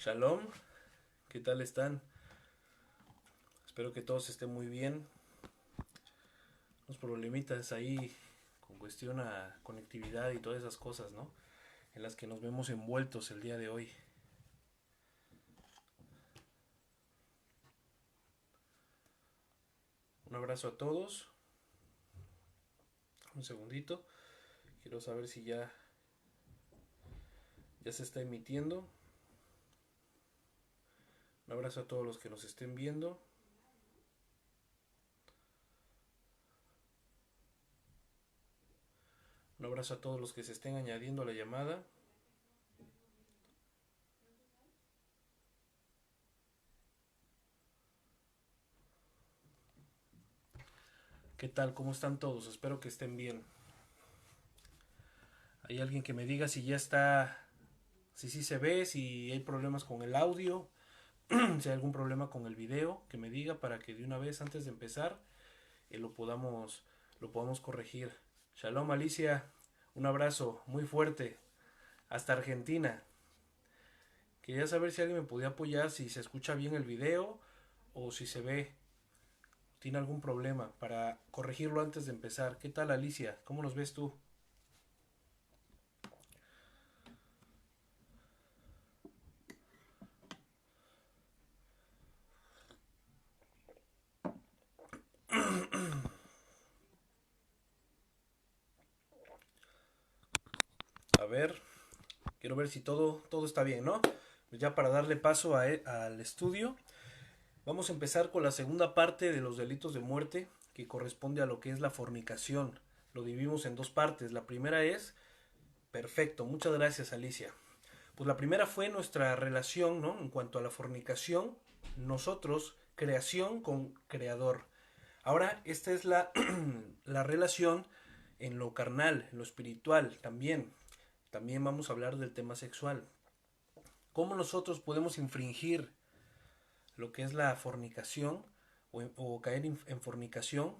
Shalom, ¿qué tal están? Espero que todos estén muy bien. Unos problemitas ahí con cuestión a conectividad y todas esas cosas, ¿no? En las que nos vemos envueltos el día de hoy. Un abrazo a todos. Un segundito. Quiero saber si ya se está emitiendo. Un abrazo a todos los que nos estén viendo. Un abrazo a todos los que se estén añadiendo a la llamada. ¿Qué tal? ¿Cómo están todos? Espero que estén bien. ¿Hay alguien que me diga si ya está, si sí se ve, si hay problemas con el audio, si hay algún problema con el video, que me diga para que de una vez antes de empezar eh, lo podamos lo podamos corregir. Shalom Alicia, un abrazo muy fuerte hasta Argentina. Quería saber si alguien me podía apoyar, si se escucha bien el video o si se ve, tiene algún problema para corregirlo antes de empezar. ¿Qué tal Alicia? ¿Cómo nos ves tú? A ver, quiero ver si todo está bien, ¿no? Pues ya para darle paso al estudio, vamos a empezar con la segunda parte de los delitos de muerte, que corresponde a lo que es la fornicación. Lo dividimos en dos partes. La primera es, perfecto, muchas gracias Alicia. Pues la primera fue nuestra relación, ¿no? En cuanto a la fornicación, nosotros, creación con creador. Ahora, esta es la relación en lo carnal, en lo espiritual también. También vamos a hablar del tema sexual. ¿Cómo nosotros podemos infringir lo que es la fornicación o caer en fornicación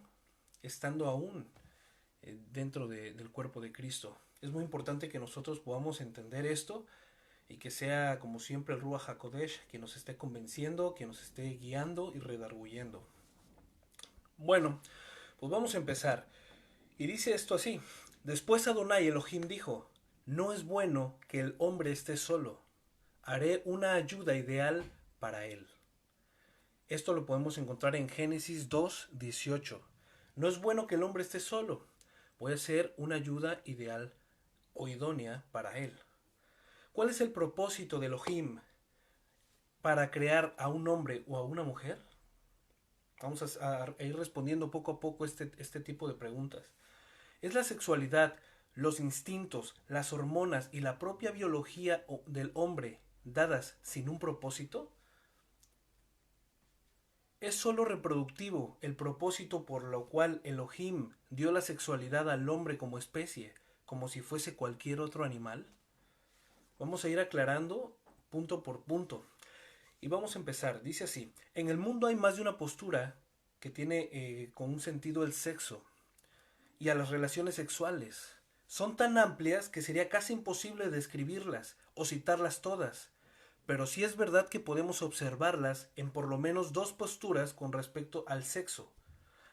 estando aún dentro del cuerpo de Cristo? Es muy importante que nosotros podamos entender esto y que sea como siempre el Ruach HaKodesh quien nos esté convenciendo, quien nos esté guiando y redarguyendo. Bueno, pues vamos a empezar. Y dice esto así: Después Adonai Elohim dijo, no es bueno que el hombre esté solo, haré una ayuda ideal para él. Esto lo podemos encontrar en Génesis 2:18. No es bueno que el hombre esté solo, voy a ser una ayuda ideal o idónea para él. ¿Cuál es el propósito de Elohim para crear a un hombre o a una mujer? Vamos a ir respondiendo poco a poco este tipo de preguntas. ¿Es la sexualidad, los instintos, las hormonas y la propia biología del hombre dadas sin un propósito? ¿Es sólo reproductivo el propósito por lo cual Elohim dio la sexualidad al hombre como especie, como si fuese cualquier otro animal? Vamos a ir aclarando punto por punto. Y vamos a empezar. Dice así: en el mundo hay más de una postura que tiene con un sentido el sexo y a las relaciones sexuales. Son tan amplias que sería casi imposible describirlas o citarlas todas, pero sí es verdad que podemos observarlas en por lo menos dos posturas con respecto al sexo.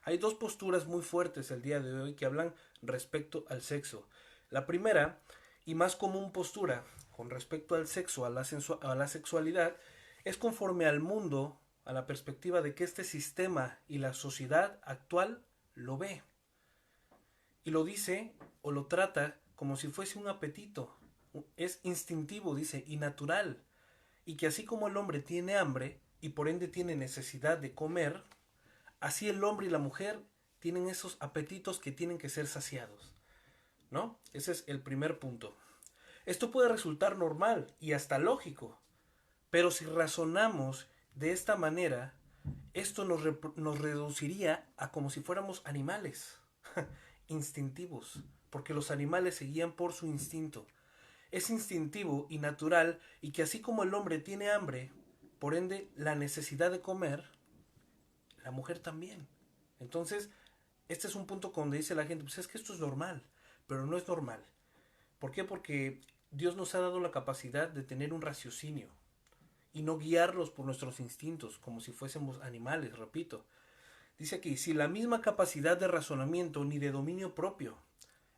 Hay dos posturas muy fuertes el día de hoy que hablan respecto al sexo. La primera y más común postura con respecto al sexo, a la sexualidad, es conforme al mundo, a la perspectiva de que este sistema y la sociedad actual lo ve. Y lo dice o lo trata como si fuese un apetito. Es instintivo, dice, y natural. Y que así como el hombre tiene hambre y por ende tiene necesidad de comer, así el hombre y la mujer tienen esos apetitos que tienen que ser saciados, ¿no? Ese es el primer punto. Esto puede resultar normal y hasta lógico, pero si razonamos de esta manera, esto nos reduciría a como si fuéramos animales instintivos, porque los animales se guían por su instinto. Es instintivo y natural, y que así como el hombre tiene hambre, por ende la necesidad de comer, la mujer también. Entonces, este es un punto donde dice la gente, pues es que esto es normal, pero no es normal. ¿Por qué? Porque Dios nos ha dado la capacidad de tener un raciocinio. y no guiarlos por nuestros instintos, como si fuésemos animales, repito. Dice aquí, sin la misma capacidad de razonamiento ni de dominio propio.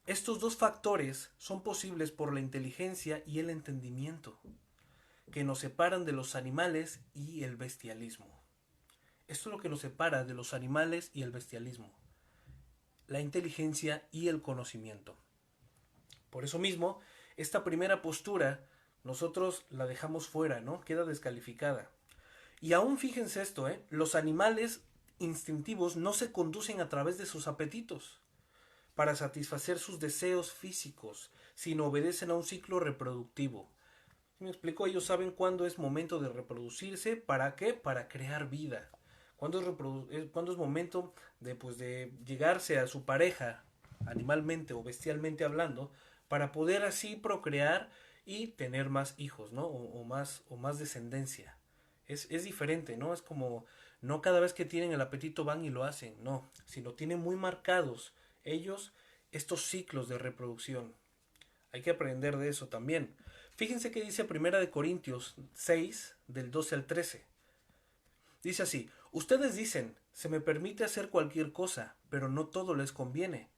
Estos dos factores son posibles por la inteligencia y el entendimiento, que nos separan de los animales y el bestialismo. Esto es lo que nos separa de los animales y el bestialismo, la inteligencia y el conocimiento. Por eso mismo, esta primera postura nosotros la dejamos fuera, ¿no? Queda descalificada. Y aún fíjense esto, los animales instintivos no se conducen a través de sus apetitos para satisfacer sus deseos físicos, sino obedecen a un ciclo reproductivo. ¿Me explico? Ellos saben cuándo es momento de reproducirse. ¿Para qué? Para crear vida. ¿Cuándo es momento de llegarse a su pareja, animalmente o bestialmente hablando, para poder así procrear y tener más hijos, ¿no? O más descendencia. Es diferente, ¿no? Es como, no cada vez que tienen el apetito van y lo hacen, no, sino tienen muy marcados ellos estos ciclos de reproducción. Hay que aprender de eso también. Fíjense que dice Primera de Corintios 6, del 12 al 13. Dice así, ustedes dicen, se me permite hacer cualquier cosa, pero no todo les conviene.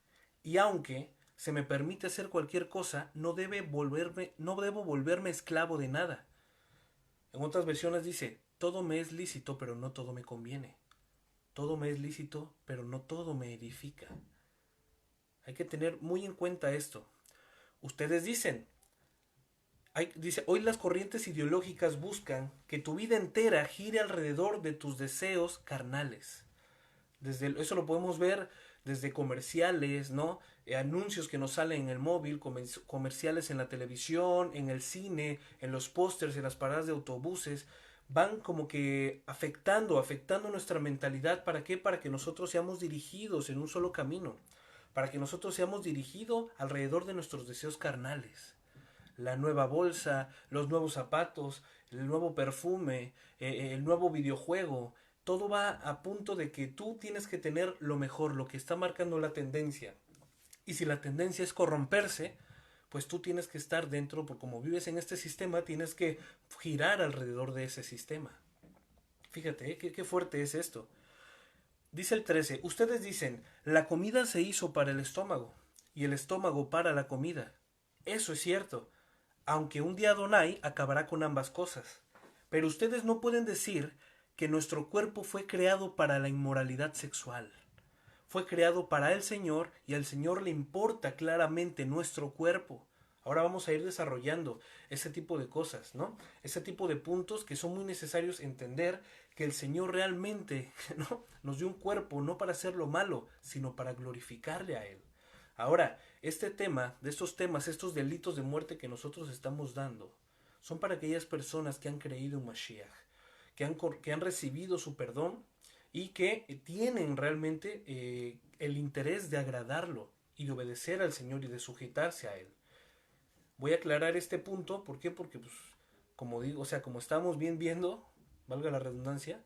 Y aunque se me permite hacer cualquier cosa, no debo volverme esclavo de nada. En otras versiones dice, todo me es lícito, pero no todo me conviene. Todo me es lícito, pero no todo me edifica. Hay que tener muy en cuenta esto. Ustedes dicen, dice, hoy las corrientes ideológicas buscan que tu vida entera gire alrededor de tus deseos carnales. Eso lo podemos ver desde comerciales, ¿no? Anuncios que nos salen en el móvil, comerciales en la televisión, en el cine, en los pósters, en las paradas de autobuses. Van como que afectando nuestra mentalidad. ¿Para qué? Para que nosotros seamos dirigidos en un solo camino. Para que nosotros seamos dirigidos alrededor de nuestros deseos carnales. La nueva bolsa, los nuevos zapatos, el nuevo perfume, el nuevo videojuego. Todo va a punto de que tú tienes que tener lo mejor, lo que está marcando la tendencia. Y si la tendencia es corromperse, pues tú tienes que estar dentro, porque como vives en este sistema, tienes que girar alrededor de ese sistema. Fíjate, qué fuerte es esto. Dice el 13, ustedes dicen, la comida se hizo para el estómago, y el estómago para la comida. Eso es cierto, aunque un día Adonai acabará con ambas cosas. Pero ustedes no pueden decir que nuestro cuerpo fue creado para la inmoralidad sexual. Fue creado para el Señor y al Señor le importa claramente nuestro cuerpo. Ahora vamos a ir desarrollando ese tipo de cosas, ¿no? Ese tipo de puntos que son muy necesarios entender que el Señor realmente, ¿no?, nos dio un cuerpo no para hacerlo malo, sino para glorificarle a Él. Ahora, este tema, de estos temas, estos delitos de muerte que nosotros estamos dando, son para aquellas personas que han creído en Mashiach, que han recibido su perdón y que tienen realmente el interés de agradarlo y de obedecer al Señor y de sujetarse a Él. Voy a aclarar este punto, ¿por qué? Porque, pues, como digo, o sea, como estamos bien viendo, valga la redundancia,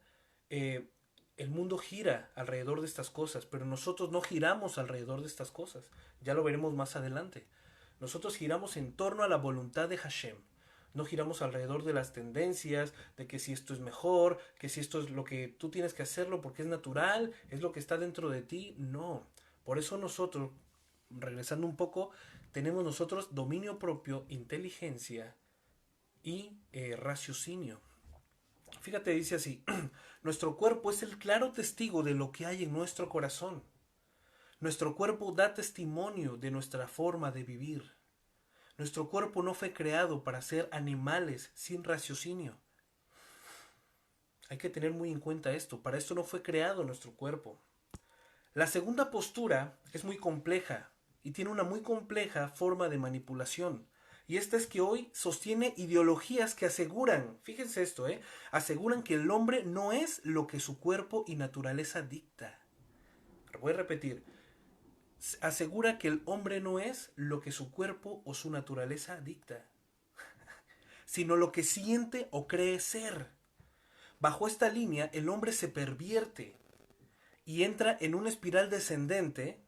el mundo gira alrededor de estas cosas, pero nosotros no giramos alrededor de estas cosas. Ya lo veremos más adelante. Nosotros giramos en torno a la voluntad de Hashem. No giramos alrededor de las tendencias, de que si esto es mejor, que si esto es lo que tú tienes que hacerlo porque es natural, es lo que está dentro de ti. No. Por eso nosotros, regresando un poco, tenemos nosotros dominio propio, inteligencia y raciocinio. Fíjate, dice así, nuestro cuerpo es el claro testigo de lo que hay en nuestro corazón. Nuestro cuerpo da testimonio de nuestra forma de vivir. Nuestro cuerpo no fue creado para ser animales sin raciocinio. Hay que tener muy en cuenta esto. Para esto no fue creado nuestro cuerpo. La segunda postura es muy compleja y tiene una muy compleja forma de manipulación. Y esta es que hoy sostiene ideologías que aseguran, fíjense esto, aseguran que el hombre no es lo que su cuerpo y naturaleza dicta. Voy a repetir, asegura que el hombre no es lo que su cuerpo o su naturaleza dicta, sino lo que siente o cree ser. Bajo esta línea, el hombre se pervierte y entra en una espiral descendente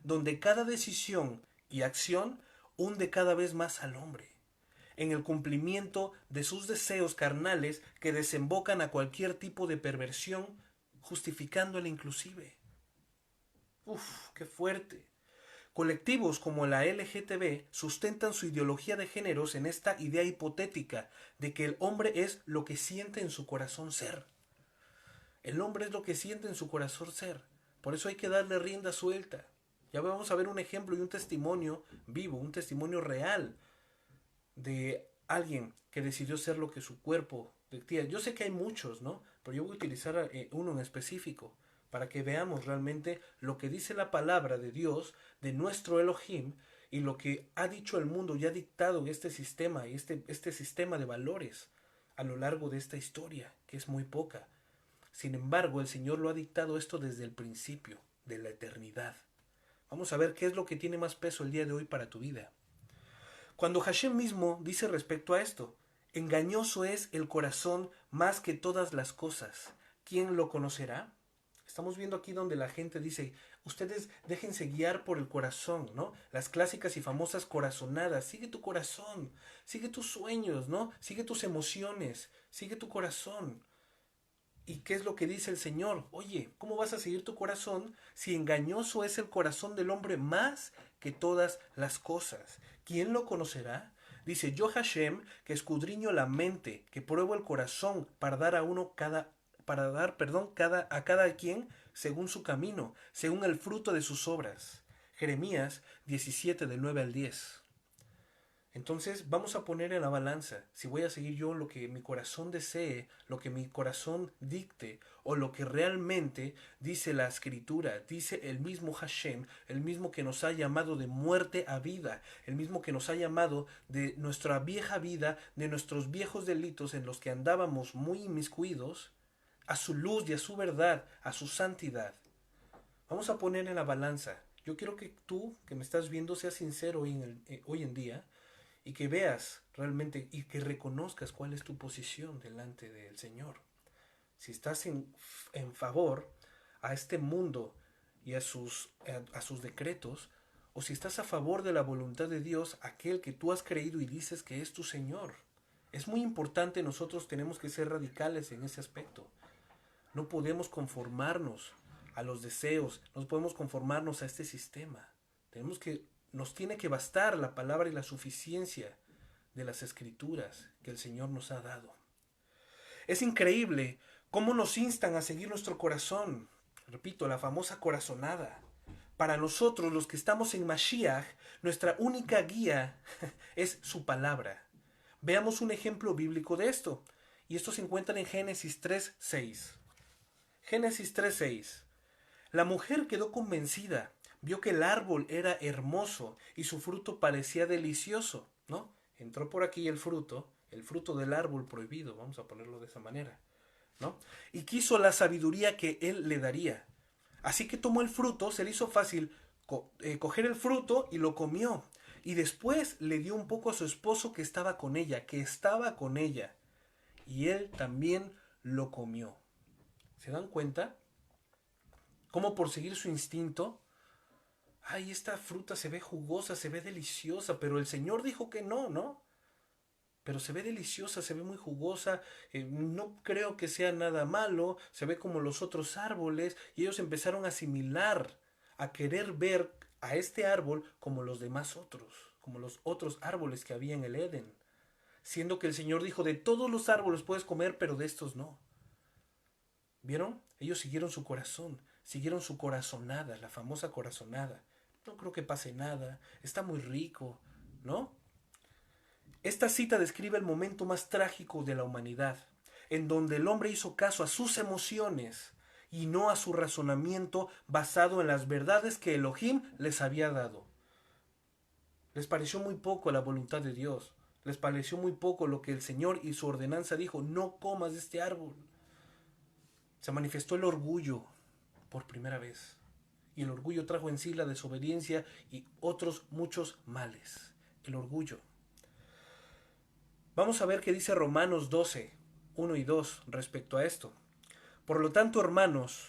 donde cada decisión y acción hunde cada vez más al hombre. en el cumplimiento de sus deseos carnales que desembocan a cualquier tipo de perversión, justificándola inclusive. Uf, qué fuerte. Colectivos como la LGTB sustentan su ideología de géneros en esta idea hipotética de que el hombre es lo que siente en su corazón ser. El hombre es lo que siente en su corazón ser. Por eso hay que darle rienda suelta. Ya vamos a ver un ejemplo y un testimonio vivo, un testimonio real de alguien que decidió ser lo que su cuerpo dictía. Yo sé que hay muchos, ¿no? Pero yo voy a utilizar uno en específico para que veamos realmente lo que dice la palabra de Dios, de nuestro Elohim, y lo que ha dicho el mundo y ha dictado este sistema y este sistema de valores a lo largo de esta historia, que es muy poca. Sin embargo, el Señor lo ha dictado esto desde el principio, de la eternidad. Vamos a ver qué es lo que tiene más peso el día de hoy para tu vida. Cuando Hashem mismo dice respecto a esto, engañoso es el corazón más que todas las cosas, ¿quién lo conocerá? Estamos viendo aquí donde la gente dice, ustedes déjense guiar por el corazón, ¿no? Las clásicas y famosas corazonadas, sigue tu corazón, sigue tus sueños, ¿no? Sigue tus emociones, sigue tu corazón. ¿Y qué es lo que dice el Señor? Oye, ¿cómo vas a seguir tu corazón si engañoso es el corazón del hombre más que todas las cosas? ¿Quién lo conocerá? Dice, yo Hashem, que escudriño la mente, que pruebo el corazón para dar a cada quien según su camino, según el fruto de sus obras. Jeremías 17 del 9 al 10. Entonces vamos a poner en la balanza si voy a seguir yo lo que mi corazón desee, lo que mi corazón dicte, o lo que realmente dice la escritura, dice el mismo Hashem, el mismo que nos ha llamado de muerte a vida, el mismo que nos ha llamado de nuestra vieja vida, de nuestros viejos delitos en los que andábamos muy inmiscuidos, a su luz y a su verdad, a su santidad. Vamos a poner en la balanza. Yo quiero que tú, que me estás viendo, seas sincero hoy en día, y que veas realmente y que reconozcas cuál es tu posición delante del Señor. Si estás en favor a este mundo y a sus decretos, o si estás a favor de la voluntad de Dios, aquel que tú has creído y dices que es tu Señor. Es muy importante, nosotros tenemos que ser radicales en ese aspecto. No podemos conformarnos a los deseos, no podemos conformarnos a este sistema. Nos tiene que bastar la palabra y la suficiencia de las escrituras que el Señor nos ha dado. Es increíble cómo nos instan a seguir nuestro corazón. Repito, la famosa corazonada. Para nosotros, los que estamos en Mashiach, nuestra única guía es su palabra. Veamos un ejemplo bíblico de esto. Y esto se encuentra en Génesis 3:6. Génesis 3:6. La mujer quedó convencida, vio que el árbol era hermoso y su fruto parecía delicioso, ¿no? Entró por aquí el fruto del árbol prohibido, vamos a ponerlo de esa manera, ¿no? Y quiso la sabiduría que él le daría. Así que tomó el fruto, se le hizo fácil coger el fruto y lo comió. Y después le dio un poco a su esposo que estaba con ella, Y él también lo comió. ¿Se dan cuenta? Cómo por seguir su instinto, ay, esta fruta se ve jugosa, se ve deliciosa, pero el Señor dijo que no, ¿no? Pero se ve deliciosa, se ve muy jugosa, no creo que sea nada malo, se ve como los otros árboles, y ellos empezaron a asimilar, a querer ver a este árbol como los demás otros, como los otros árboles que había en el Edén, siendo que el Señor dijo, de todos los árboles puedes comer, pero de estos no. ¿Vieron? Ellos siguieron su corazón, siguieron su corazonada, la famosa corazonada. No creo que pase nada, está muy rico, ¿no? Esta cita describe el momento más trágico de la humanidad, en donde el hombre hizo caso a sus emociones y no a su razonamiento basado en las verdades que Elohim les había dado. Les pareció muy poco la voluntad de Dios, les pareció muy poco lo que el Señor y su ordenanza dijo, no comas de este árbol. Se manifestó el orgullo por primera vez. Y el orgullo trajo en sí la desobediencia y otros muchos males. El orgullo. Vamos a ver qué dice Romanos 12, 1 y 2 respecto a esto. Por lo tanto, hermanos,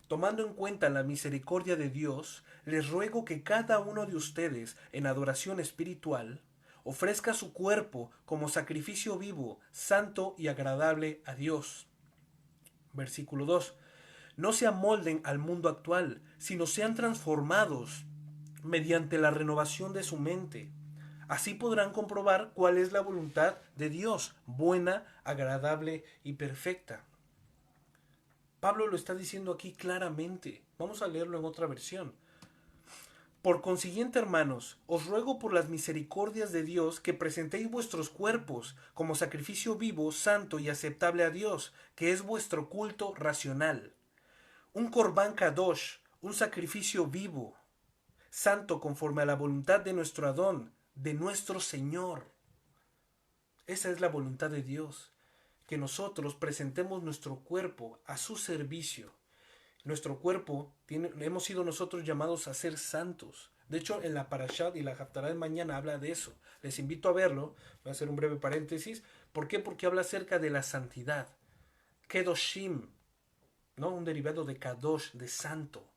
tomando en cuenta la misericordia de Dios, les ruego que cada uno de ustedes, en adoración espiritual, ofrezca su cuerpo como sacrificio vivo, santo y agradable a Dios. Versículo 2. No se amolden al mundo actual, sino sean transformados mediante la renovación de su mente. Así podrán comprobar cuál es la voluntad de Dios, buena, agradable y perfecta. Pablo lo está diciendo aquí claramente. Vamos a leerlo en otra versión. Por consiguiente, hermanos, os ruego por las misericordias de Dios que presentéis vuestros cuerpos como sacrificio vivo, santo y aceptable a Dios, que es vuestro culto racional. Un corbán kadosh, un sacrificio vivo, santo conforme a la voluntad de nuestro Adón, de nuestro Señor. Esa es la voluntad de Dios, que nosotros presentemos nuestro cuerpo a su servicio. Nuestro cuerpo, hemos sido nosotros llamados a ser santos. De hecho, en la Parashat y la Haftarah de mañana habla de eso. Les invito a verlo. Voy a hacer un breve paréntesis. ¿Por qué? Porque habla acerca de la santidad. Kedoshim, ¿no? Un derivado de Kadosh, de santo.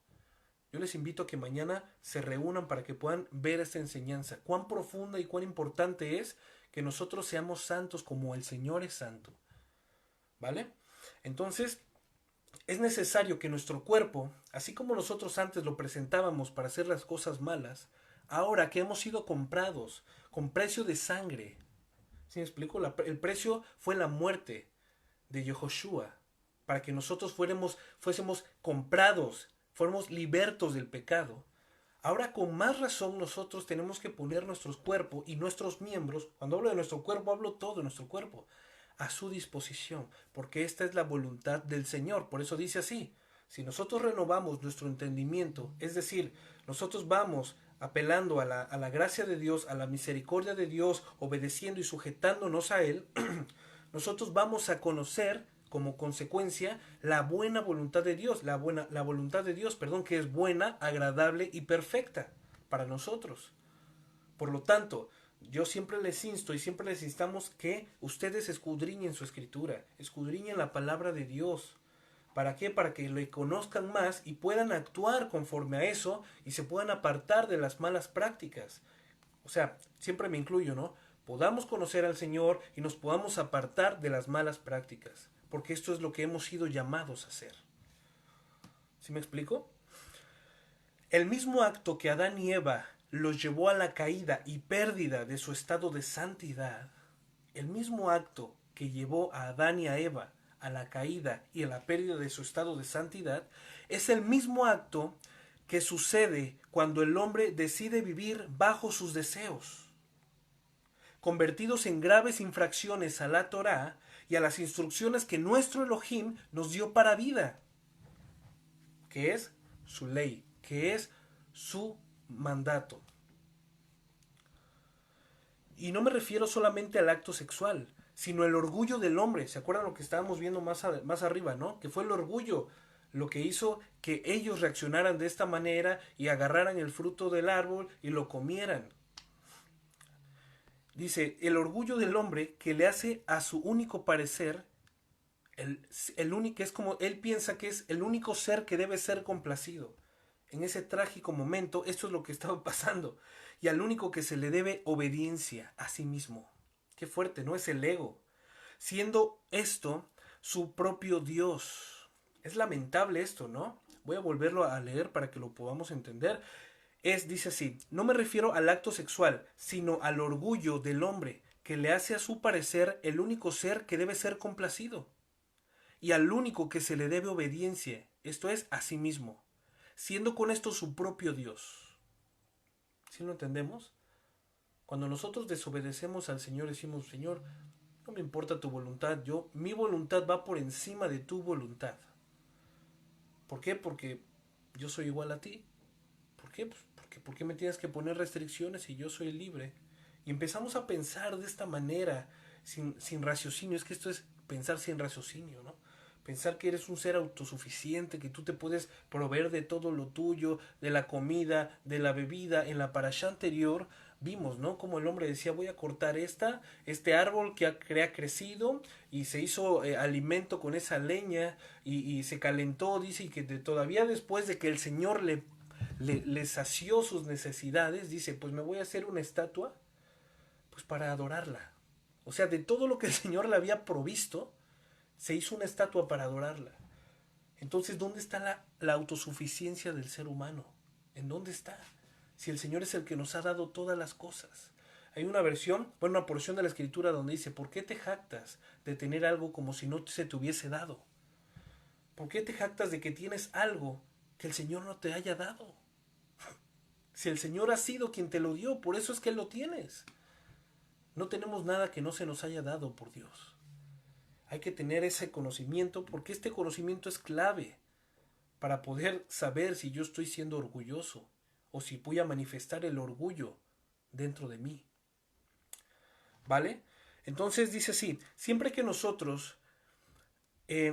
Yo les invito a que mañana se reúnan para que puedan ver esta enseñanza. Cuán profunda y cuán importante es que nosotros seamos santos como el Señor es santo. ¿Vale? Entonces, es necesario que nuestro cuerpo, así como nosotros antes lo presentábamos para hacer las cosas malas, ahora que hemos sido comprados con precio de sangre, ¿sí me explico? El precio fue la muerte de Yehoshua, para que nosotros fuésemos comprados, fuéramos libertos del pecado. Ahora con más razón nosotros tenemos que poner nuestros cuerpos y nuestros miembros, cuando hablo de nuestro cuerpo, hablo todo de nuestro cuerpo, a su disposición, porque esta es la voluntad del Señor. Por eso dice así: si nosotros renovamos nuestro entendimiento, es decir, nosotros vamos apelando a la gracia de Dios, a la misericordia de Dios, obedeciendo y sujetándonos a Él, nosotros vamos a conocer como consecuencia la buena voluntad de Dios, la voluntad de Dios, que es buena, agradable y perfecta para nosotros. Por lo tanto, yo siempre les insto y siempre les instamos que ustedes escudriñen su escritura, escudriñen la palabra de Dios. ¿Para qué? Para que le conozcan más y puedan actuar conforme a eso y se puedan apartar de las malas prácticas. O sea, siempre me incluyo, ¿no? Podamos conocer al Señor y nos podamos apartar de las malas prácticas, porque esto es lo que hemos sido llamados a hacer. ¿Sí me explico? El mismo acto que Adán y Eva los llevó a la caída y pérdida de su estado de santidad, el mismo acto que llevó a Adán y a Eva a la caída y a la pérdida de su estado de santidad, es el mismo acto que sucede cuando el hombre decide vivir bajo sus deseos, convertidos en graves infracciones a la Torá y a las instrucciones que nuestro Elohim nos dio para vida, que es su ley, que es su mandato. Y no me refiero solamente al acto sexual, sino el orgullo del hombre. ¿Se acuerdan lo que estábamos viendo más arriba, no? Que fue el orgullo lo que hizo que ellos reaccionaran de esta manera y agarraran el fruto del árbol y lo comieran. Dice, el orgullo del hombre que le hace a su único parecer, el único, es como él piensa que es el único ser que debe ser complacido. En ese trágico momento, esto es lo que estaba pasando. Y al único que se le debe obediencia a sí mismo. Qué fuerte, ¿no? Es el ego. Siendo esto su propio Dios. Es lamentable esto, ¿no? Voy a volverlo a leer para que lo podamos entender. Dice así: no me refiero al acto sexual, sino al orgullo del hombre, que le hace a su parecer el único ser que debe ser complacido. Y al único que se le debe obediencia, esto es, a sí mismo, siendo con esto su propio Dios. ¿Sí lo entendemos? Cuando nosotros desobedecemos al Señor, decimos: Señor, no me importa tu voluntad, mi voluntad va por encima de tu voluntad. ¿Por qué? Porque yo soy igual a ti. ¿Por qué? Pues ¿por qué me tienes que poner restricciones si yo soy libre? Y empezamos a pensar de esta manera, sin raciocinio. Es que esto es pensar sin raciocinio, ¿no? Pensar que eres un ser autosuficiente, que tú te puedes proveer de todo lo tuyo, de la comida, de la bebida. En la parashá anterior vimos, ¿no? Como el hombre decía: voy a cortar este árbol que ha crecido, y se hizo alimento con esa leña, y se calentó, dice, y que todavía después de que el Señor le sació sus necesidades, dice: pues me voy a hacer una estatua. Pues para adorarla. O sea, de todo lo que el Señor le había provisto, se hizo una estatua para adorarla. Entonces, ¿dónde está la autosuficiencia del ser humano? ¿En dónde está? Si el Señor es el que nos ha dado todas las cosas. Hay una versión, bueno, una porción de la Escritura donde dice, ¿por qué te jactas de tener algo como si no se te hubiese dado? ¿Por qué te jactas de que tienes algo que el Señor no te haya dado? Si el Señor ha sido quien te lo dio, por eso es que lo tienes. No tenemos nada que no se nos haya dado por Dios. Hay que tener ese conocimiento porque este conocimiento es clave para poder saber si yo estoy siendo orgulloso o si voy a manifestar el orgullo dentro de mí. ¿Vale? Entonces dice así, siempre que nosotros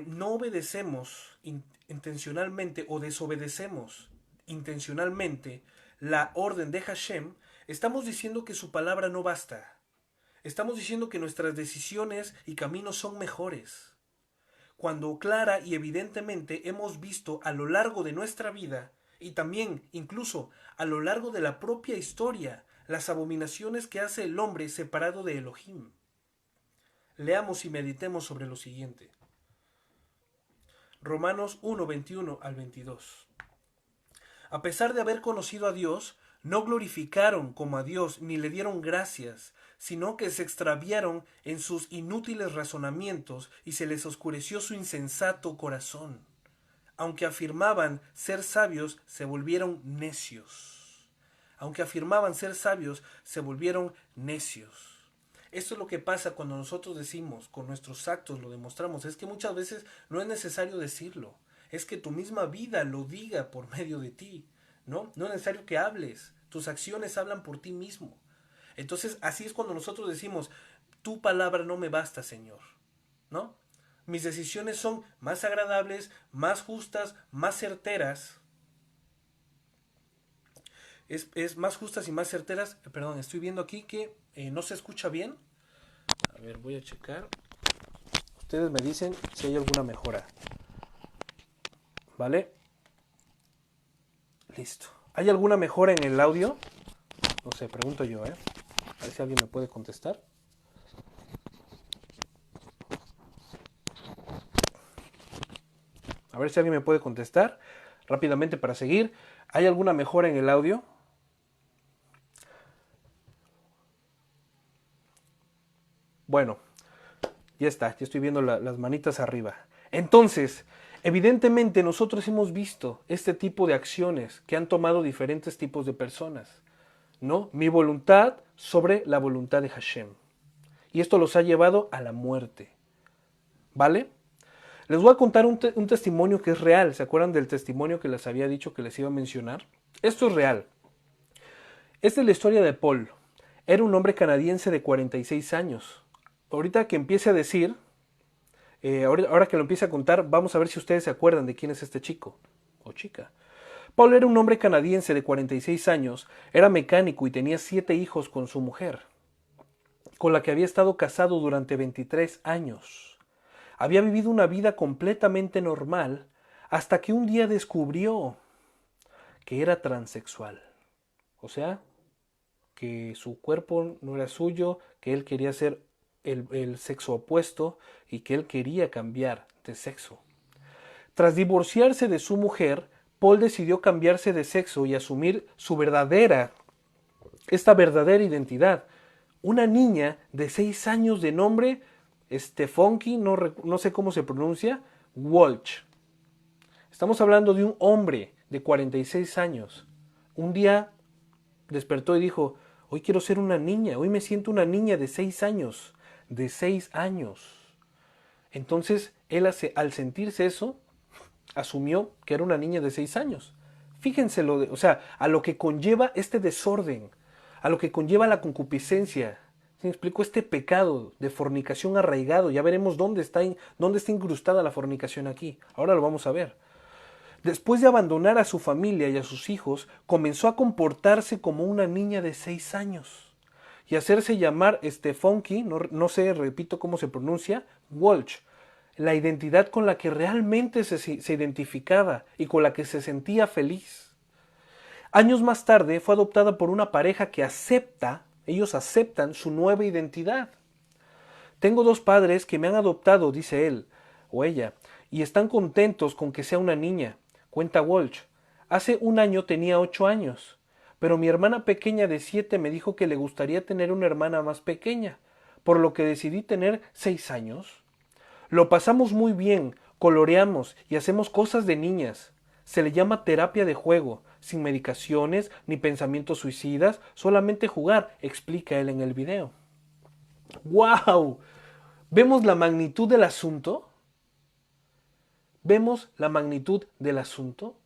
no obedecemos intencionalmente o desobedecemos intencionalmente la orden de Hashem, estamos diciendo que su palabra no basta. Estamos diciendo que nuestras decisiones y caminos son mejores. Cuando clara y evidentemente hemos visto a lo largo de nuestra vida y también incluso a lo largo de la propia historia las abominaciones que hace el hombre separado de Elohim. Leamos y meditemos sobre lo siguiente. Romanos 1, 21 al 22. A pesar de haber conocido a Dios, no glorificaron como a Dios ni le dieron gracias, sino que se extraviaron en sus inútiles razonamientos y se les oscureció su insensato corazón. Aunque afirmaban ser sabios, se volvieron necios. Aunque afirmaban ser sabios, se volvieron necios. Esto es lo que pasa cuando nosotros decimos, con nuestros actos lo demostramos. Es que muchas veces no es necesario decirlo. Es que tu misma vida lo diga por medio de ti, ¿no? No es necesario que hables. Tus acciones hablan por ti mismo. Entonces, así es cuando nosotros decimos, tu palabra no me basta, Señor, ¿no? Mis decisiones son más agradables, más justas, más certeras. Es más justas y más certeras. Perdón, estoy viendo aquí que no se escucha bien. A ver, voy a checar. Ustedes me dicen si hay alguna mejora. ¿Vale? Listo. ¿Hay alguna mejora en el audio? No sé, pregunto yo, ¿eh? A ver si alguien me puede contestar. A ver si alguien me puede contestar rápidamente para seguir. ¿Hay alguna mejora en el audio? Bueno, ya está, ya estoy viendo las manitas arriba. Entonces, evidentemente nosotros hemos visto este tipo de acciones que han tomado diferentes tipos de personas, ¿no? Mi voluntad sobre la voluntad de Hashem. Y esto los ha llevado a la muerte. ¿Vale? Les voy a contar un testimonio que es real. ¿Se acuerdan del testimonio que les había dicho que les iba a mencionar? Esto es real. Esta es la historia de Paul. Era un hombre canadiense de 46 años. Ahorita que empiece a decir, ahora que lo empiece a contar, vamos a ver si ustedes se acuerdan de quién es este chico o chica. Paul era un hombre canadiense de 46 años, era mecánico y tenía 7 hijos con su mujer, con la que había estado casado durante 23 años. Había vivido una vida completamente normal hasta que un día descubrió que era transexual. O sea, que su cuerpo no era suyo, que él quería ser el sexo opuesto y que él quería cambiar de sexo. Tras divorciarse de su mujer, Paul decidió cambiarse de sexo y asumir esta verdadera identidad. Una niña de 6 años de nombre Stefonki, no sé cómo se pronuncia, Walsh. Estamos hablando de un hombre de 46 años. Un día despertó y dijo, hoy quiero ser una niña, hoy me siento una niña de 6 años. De 6 años. Entonces, él al sentirse eso, asumió que era una niña de 6 años. Fíjense a lo que conlleva este desorden, a lo que conlleva la concupiscencia. ¿Se me explicó? Este pecado de fornicación arraigado. Ya veremos dónde está incrustada la fornicación aquí. Ahora lo vamos a ver. Después de abandonar a su familia y a sus hijos, comenzó a comportarse como una niña de 6 años. Y hacerse llamar Stefonki, no sé, repito cómo se pronuncia, Walsh, la identidad con la que realmente se identificaba y con la que se sentía feliz. Años más tarde fue adoptada por una pareja que acepta Ellos aceptan su nueva identidad. Tengo dos padres que me han adoptado, dice él o ella, y están contentos con que sea una niña, cuenta Walsh. Hace un año tenía 8 años, pero mi hermana pequeña de 7 me dijo que le gustaría tener una hermana más pequeña, por lo que decidí tener 6 años. Lo pasamos muy bien, coloreamos y hacemos cosas de niñas. Se le llama terapia de juego, sin medicaciones ni pensamientos suicidas, solamente jugar, explica él en el video. ¡Wow! ¿Vemos la magnitud del asunto? ¿Vemos la magnitud del asunto?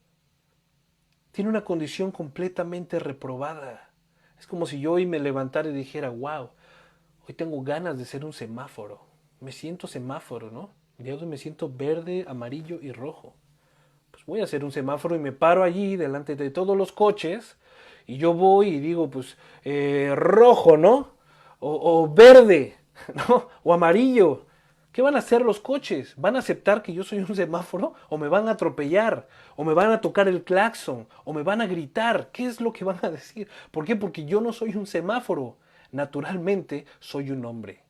Tiene una condición completamente reprobada. Es como si yo hoy me levantara y dijera, wow, hoy tengo ganas de ser un semáforo. Me siento semáforo, ¿no? El día de hoy me siento verde, amarillo y rojo. Pues voy a hacer un semáforo y me paro allí delante de todos los coches y yo voy y digo, pues, rojo, ¿no? O verde, ¿no? O amarillo. ¿Qué van a hacer los coches? ¿Van a aceptar que yo soy un semáforo? ¿O me van a atropellar? ¿O me van a tocar el claxon? ¿O me van a gritar? ¿Qué es lo que van a decir? ¿Por qué? Porque yo no soy un semáforo. Naturalmente soy un hombre.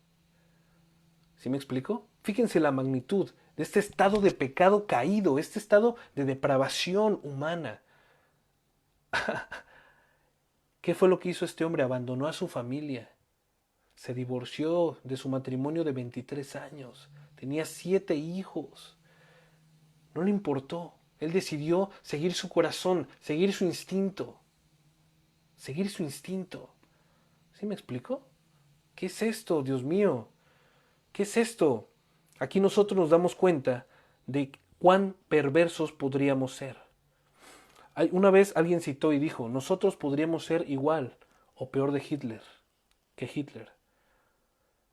¿Sí me explico? Fíjense la magnitud de este estado de pecado caído, este estado de depravación humana. ¿Qué fue lo que hizo este hombre? Abandonó a su familia. Se divorció de su matrimonio de 23 años. Tenía 7 hijos. No le importó. Él decidió seguir su corazón, seguir su instinto. Seguir su instinto. ¿Sí me explico? ¿Qué es esto, Dios mío? ¿Qué es esto? Aquí nosotros nos damos cuenta de cuán perversos podríamos ser. Una vez alguien citó y dijo, nosotros podríamos ser igual o peor de Hitler que Hitler,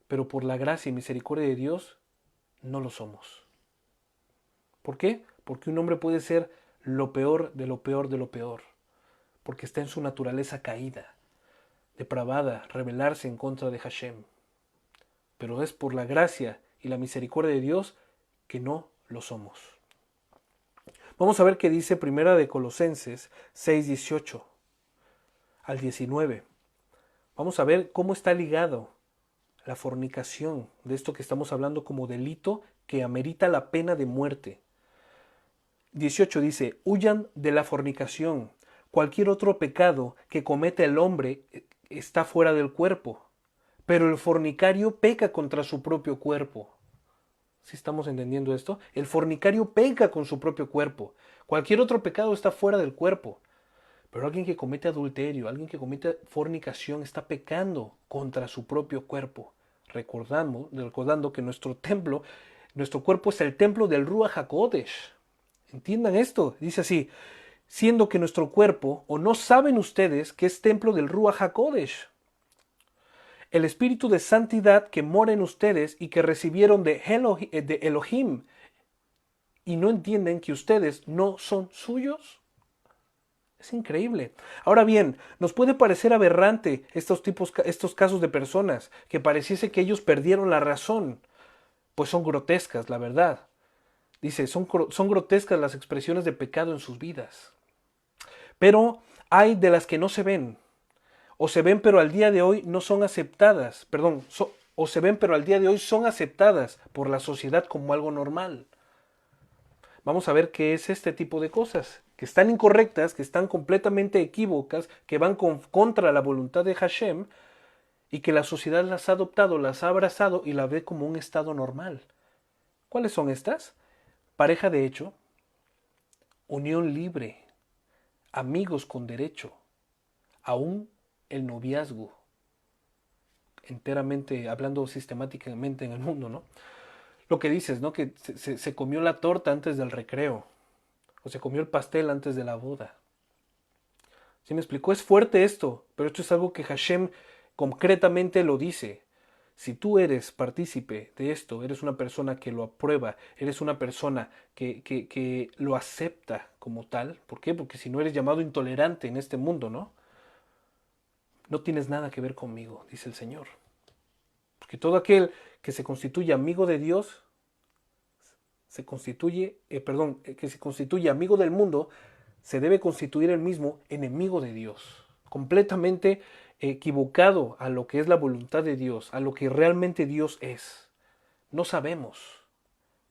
pero por la gracia y misericordia de Dios no lo somos. ¿Por qué? Porque un hombre puede ser lo peor de lo peor de lo peor, porque está en su naturaleza caída, depravada, rebelarse en contra de Hashem. Pero es por la gracia y la misericordia de Dios que no lo somos. Vamos a ver qué dice Primera de Colosenses 6:18 al 19. Vamos a ver cómo está ligado la fornicación, de esto que estamos hablando como delito que amerita la pena de muerte. 18 dice, huyan de la fornicación. Cualquier otro pecado que cometa el hombre está fuera del cuerpo, pero el fornicario peca contra su propio cuerpo. ¿Sí estamos entendiendo esto? El fornicario peca con su propio cuerpo. Cualquier otro pecado está fuera del cuerpo. Pero alguien que comete adulterio, alguien que comete fornicación, está pecando contra su propio cuerpo. Recordando que nuestro templo, nuestro cuerpo es el templo del Ruach HaKodesh. Entiendan esto. Dice así, siendo que nuestro cuerpo, o no saben ustedes que es templo del Ruach HaKodesh, el espíritu de santidad que mora en ustedes y que recibieron de Elohim, y no entienden que ustedes no son suyos. Es increíble. Ahora bien, nos puede parecer aberrante estos casos de personas que pareciese que ellos perdieron la razón, pues son grotescas, la verdad. Dice, son grotescas las expresiones de pecado en sus vidas. Pero hay de las que no se ven, o se ven pero al día de hoy no son aceptadas, o se ven pero al día de hoy son aceptadas por la sociedad como algo normal. Vamos a ver qué es este tipo de cosas, que están incorrectas, que están completamente equívocas, que van contra la voluntad de Hashem, y que la sociedad las ha adoptado, las ha abrazado y la ve como un estado normal. ¿Cuáles son estas? Pareja de hecho, unión libre, amigos con derecho, aún el noviazgo, enteramente hablando sistemáticamente en el mundo, ¿no? Lo que dices, ¿no? Que se comió la torta antes del recreo, o se comió el pastel antes de la boda. ¿Sí me explicó? Es fuerte esto, pero esto es algo que Hashem concretamente lo dice. Si tú eres partícipe de esto, eres una persona que lo aprueba, eres una persona que lo acepta como tal. ¿Por qué? Porque si no eres llamado intolerante en este mundo, ¿no? No tienes nada que ver conmigo, dice el Señor. Porque todo aquel que se constituye amigo de Dios, que se constituye amigo del mundo, se debe constituir el mismo enemigo de Dios. Completamente equivocado a lo que es la voluntad de Dios, a lo que realmente Dios es. No sabemos,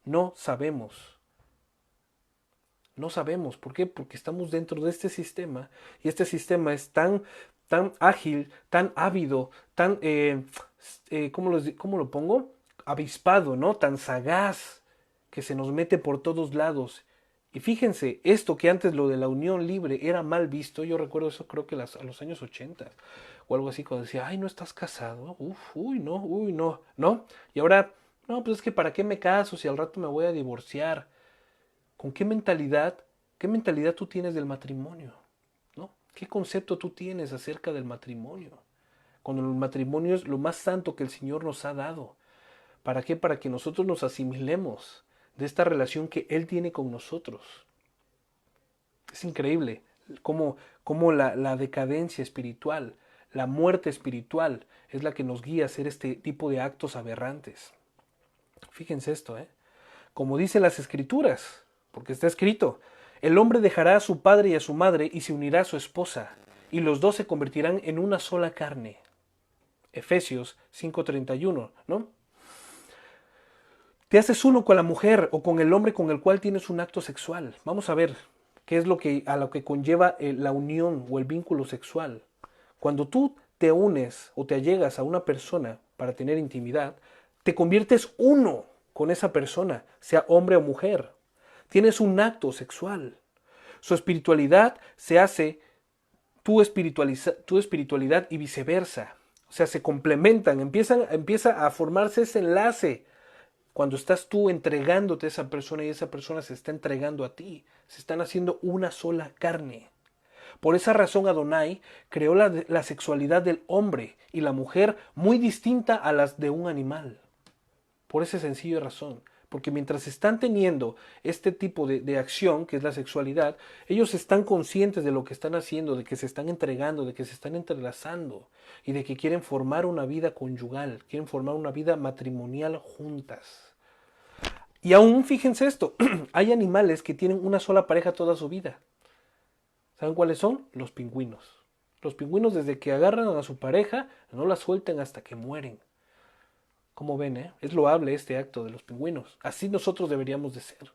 no sabemos, no sabemos. ¿Por qué? Porque estamos dentro de este sistema y este sistema es tan ágil, tan ávido, tan, ¿cómo lo pongo? Avispado, ¿no? Tan sagaz que se nos mete por todos lados. Y fíjense, esto que antes lo de la unión libre era mal visto, yo recuerdo eso creo que a los años 80 o algo así, cuando decía, ay, no estás casado, uy, no, ¿no? Y ahora, no, pues es que ¿para qué me caso si al rato me voy a divorciar? ¿Con qué mentalidad tú tienes del matrimonio? ¿No? ¿Qué concepto tú tienes acerca del matrimonio? Cuando el matrimonio es lo más santo que el Señor nos ha dado. ¿Para qué? Para que nosotros nos asimilemos de esta relación que Él tiene con nosotros. Es increíble cómo la decadencia espiritual, la muerte espiritual es la que nos guía a hacer este tipo de actos aberrantes. Fíjense esto, ¿eh? Como dicen las Escrituras, porque está escrito, el hombre dejará a su padre y a su madre y se unirá a su esposa, y los dos se convertirán en una sola carne. Efesios 5:31, ¿no? Te haces uno con la mujer o con el hombre con el cual tienes un acto sexual. Vamos a ver qué es a lo que conlleva la unión o el vínculo sexual. Cuando tú te unes o te allegas a una persona para tener intimidad, te conviertes uno con esa persona, sea hombre o mujer. Tienes un acto sexual. Su espiritualidad se hace tu espiritualidad y viceversa. O sea, se complementan, empieza a formarse ese enlace cuando estás tú entregándote a esa persona y esa persona se está entregando a ti. Se están haciendo una sola carne. Por esa razón Adonai creó la sexualidad del hombre y la mujer muy distinta a las de un animal. Por esa sencilla razón. Porque mientras están teniendo este tipo de acción, que es la sexualidad, ellos están conscientes de lo que están haciendo, de que se están entregando, de que se están entrelazando y de que quieren formar una vida conyugal, quieren formar una vida matrimonial juntas. Y aún, fíjense esto, hay animales que tienen una sola pareja toda su vida. ¿Saben cuáles son? Los pingüinos. Los pingüinos desde que agarran a su pareja no la sueltan hasta que mueren. Como ven, es loable este acto de los pingüinos. Así nosotros deberíamos de ser.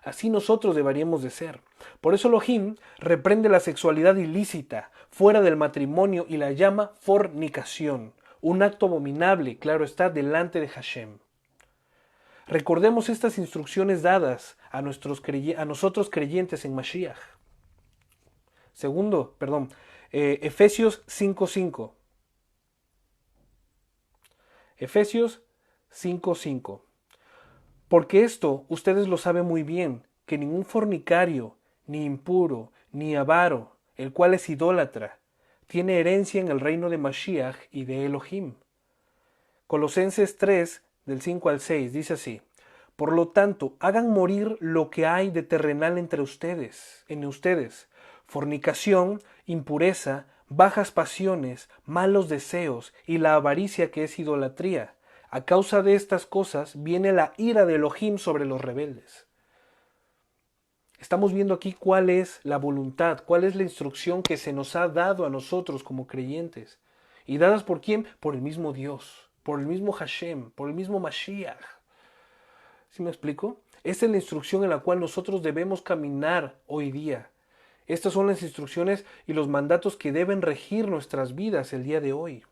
Así nosotros deberíamos de ser. Por eso Elohim reprende la sexualidad ilícita fuera del matrimonio y la llama fornicación. Un acto abominable, claro está, delante de Hashem. Recordemos estas instrucciones dadas a nosotros creyentes en Mashiach. Efesios 5:5. Efesios 5:5. Porque esto ustedes lo saben muy bien, que ningún fornicario, ni impuro, ni avaro, el cual es idólatra, tiene herencia en el reino de Mashiach y de Elohim. Colosenses 3, del 5 al 6, dice así: Por lo tanto, hagan morir lo que hay de terrenal en ustedes, fornicación, impureza, bajas pasiones, malos deseos y la avaricia que es idolatría. A causa de estas cosas viene la ira de Elohim sobre los rebeldes. Estamos viendo aquí cuál es la voluntad, cuál es la instrucción que se nos ha dado a nosotros como creyentes. ¿Y dadas por quién? Por el mismo Dios, por el mismo Hashem, por el mismo Mashiach. ¿Sí me explico? Esta es la instrucción en la cual nosotros debemos caminar hoy día. Estas son las instrucciones y los mandatos que deben regir nuestras vidas el día de hoy.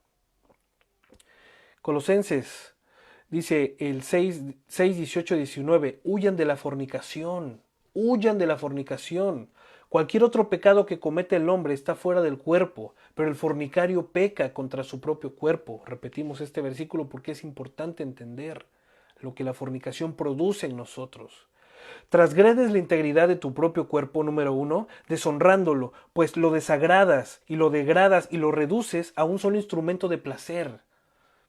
Colosenses dice el 6, 18, 19, huyan de la fornicación, huyan de la fornicación. Cualquier otro pecado que comete el hombre está fuera del cuerpo, pero el fornicario peca contra su propio cuerpo. Repetimos este versículo porque es importante entender lo que la fornicación produce en nosotros. Transgredes la integridad de tu propio cuerpo, número 1, deshonrándolo, pues lo desagradas y lo degradas y lo reduces a un solo instrumento de placer.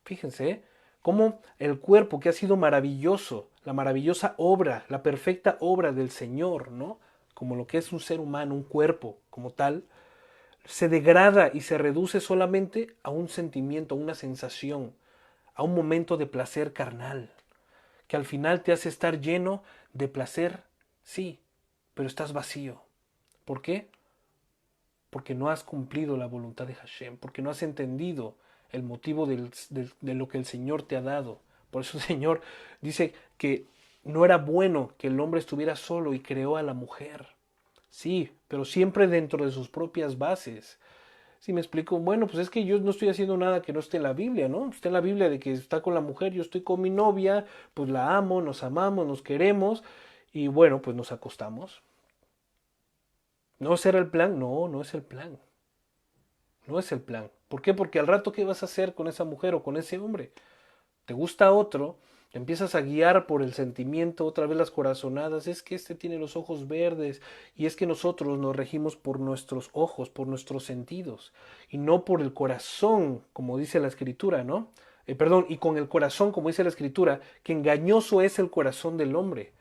Fíjense, cómo el cuerpo que ha sido maravilloso, la maravillosa obra, la perfecta obra del Señor, ¿no? Como lo que es un ser humano, un cuerpo como tal, se degrada y se reduce solamente a un sentimiento, a una sensación, a un momento de placer carnal, que al final te hace estar lleno de placer, sí, pero estás vacío. ¿Por qué? porque no has cumplido la voluntad de Hashem, porque no has entendido el motivo de lo que el Señor te ha dado. Por eso el Señor dice que no era bueno que el hombre estuviera solo y creó a la mujer. Sí, pero siempre dentro de sus propias bases. Si me explico, bueno, pues es que yo no estoy haciendo nada que no esté en la Biblia, ¿no? Está en la Biblia de que está con la mujer, yo estoy con mi novia, pues la amo, nos amamos, nos queremos y bueno, pues nos acostamos. ¿No será el plan? No, no es el plan. No es el plan. ¿Por qué? Porque al rato, ¿qué vas a hacer con esa mujer o con ese hombre? Te gusta otro, te empiezas a guiar por el sentimiento, otra vez las corazonadas, es que este tiene los ojos verdes, y es que nosotros nos regimos por nuestros ojos, por nuestros sentidos, y no por el corazón, como dice la escritura, ¿no? Perdón, y con el corazón, como dice la escritura, que engañoso es el corazón del hombre,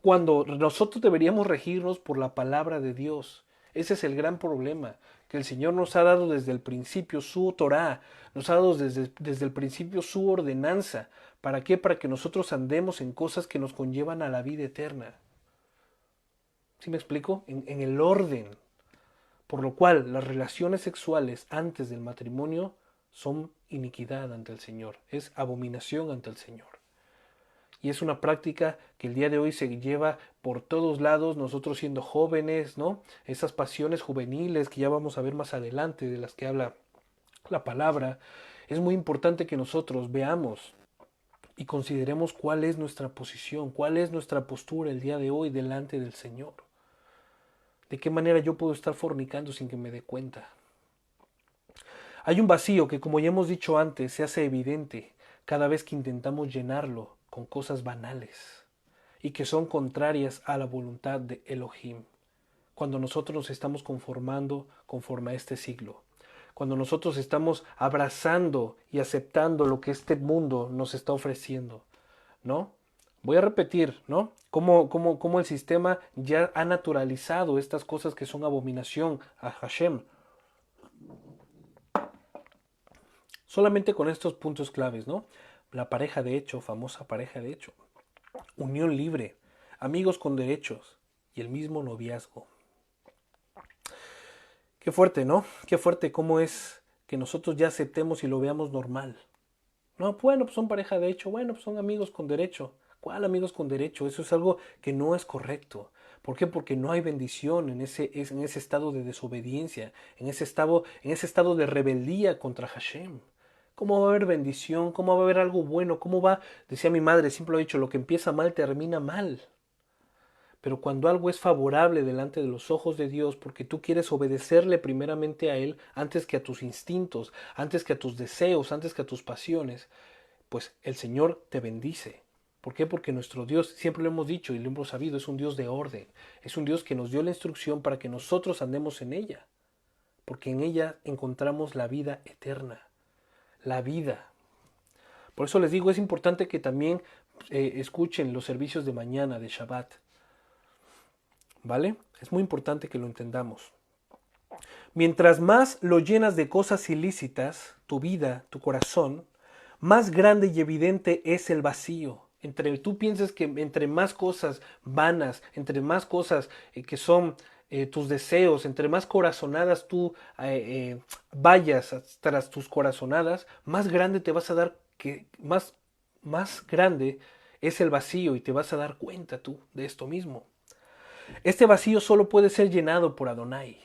cuando nosotros deberíamos regirnos por la palabra de Dios. Ese es el gran problema, que el Señor nos ha dado desde el principio su Torá, nos ha dado desde el principio su ordenanza. ¿Para qué? Para que nosotros andemos en cosas que nos conllevan a la vida eterna. ¿Sí me explico? En el orden. Por lo cual, las relaciones sexuales antes del matrimonio son iniquidad ante el Señor, es abominación ante el Señor. Y es una práctica que el día de hoy se lleva por todos lados, nosotros siendo jóvenes, ¿no? Esas pasiones juveniles que ya vamos a ver más adelante, de las que habla la palabra. Es muy importante que nosotros veamos y consideremos cuál es nuestra posición, cuál es nuestra postura el día de hoy delante del Señor. ¿De qué manera yo puedo estar fornicando sin que me dé cuenta? Hay un vacío que, como ya hemos dicho antes, se hace evidente cada vez que intentamos llenarlo con cosas banales y que son contrarias a la voluntad de Elohim. Cuando nosotros nos estamos conformando conforme a este siglo, cuando nosotros estamos abrazando y aceptando lo que este mundo nos está ofreciendo, ¿no? Voy a repetir, ¿no? Cómo el sistema ya ha naturalizado estas cosas que son abominación a Hashem. Solamente con estos puntos claves, ¿no? La pareja de hecho, famosa pareja de hecho. Unión libre, amigos con derechos y el mismo noviazgo. Qué fuerte, ¿no? Qué fuerte cómo es que nosotros ya aceptemos y lo veamos normal. No, bueno, pues son pareja de hecho, bueno, pues son amigos con derecho. ¿Cuál amigos con derecho? Eso es algo que no es correcto. ¿Por qué? Porque no hay bendición en ese estado de desobediencia, en ese estado de rebeldía contra Hashem. ¿Cómo va a haber bendición? ¿Cómo va a haber algo bueno? ¿Cómo va? Decía mi madre, siempre lo he dicho, lo que empieza mal termina mal. Pero cuando algo es favorable delante de los ojos de Dios, porque tú quieres obedecerle primeramente a Él antes que a tus instintos, antes que a tus deseos, antes que a tus pasiones, pues el Señor te bendice. ¿Por qué? Porque nuestro Dios, siempre lo hemos dicho y lo hemos sabido, es un Dios de orden. Es un Dios que nos dio la instrucción para que nosotros andemos en ella. Porque en ella encontramos la vida eterna. La vida. Por eso les digo, es importante que también escuchen los servicios de mañana de Shabbat. ¿Vale? Es muy importante que lo entendamos. Mientras más lo llenas de cosas ilícitas, tu vida, tu corazón, más grande y evidente es el vacío. Tú piensas que entre más cosas vanas, entre más cosas que son tus deseos, entre más corazonadas tú vayas tras tus corazonadas, más grande te vas a dar más grande es el vacío y te vas a dar cuenta tú de esto mismo. Este vacío solo puede ser llenado por Adonai.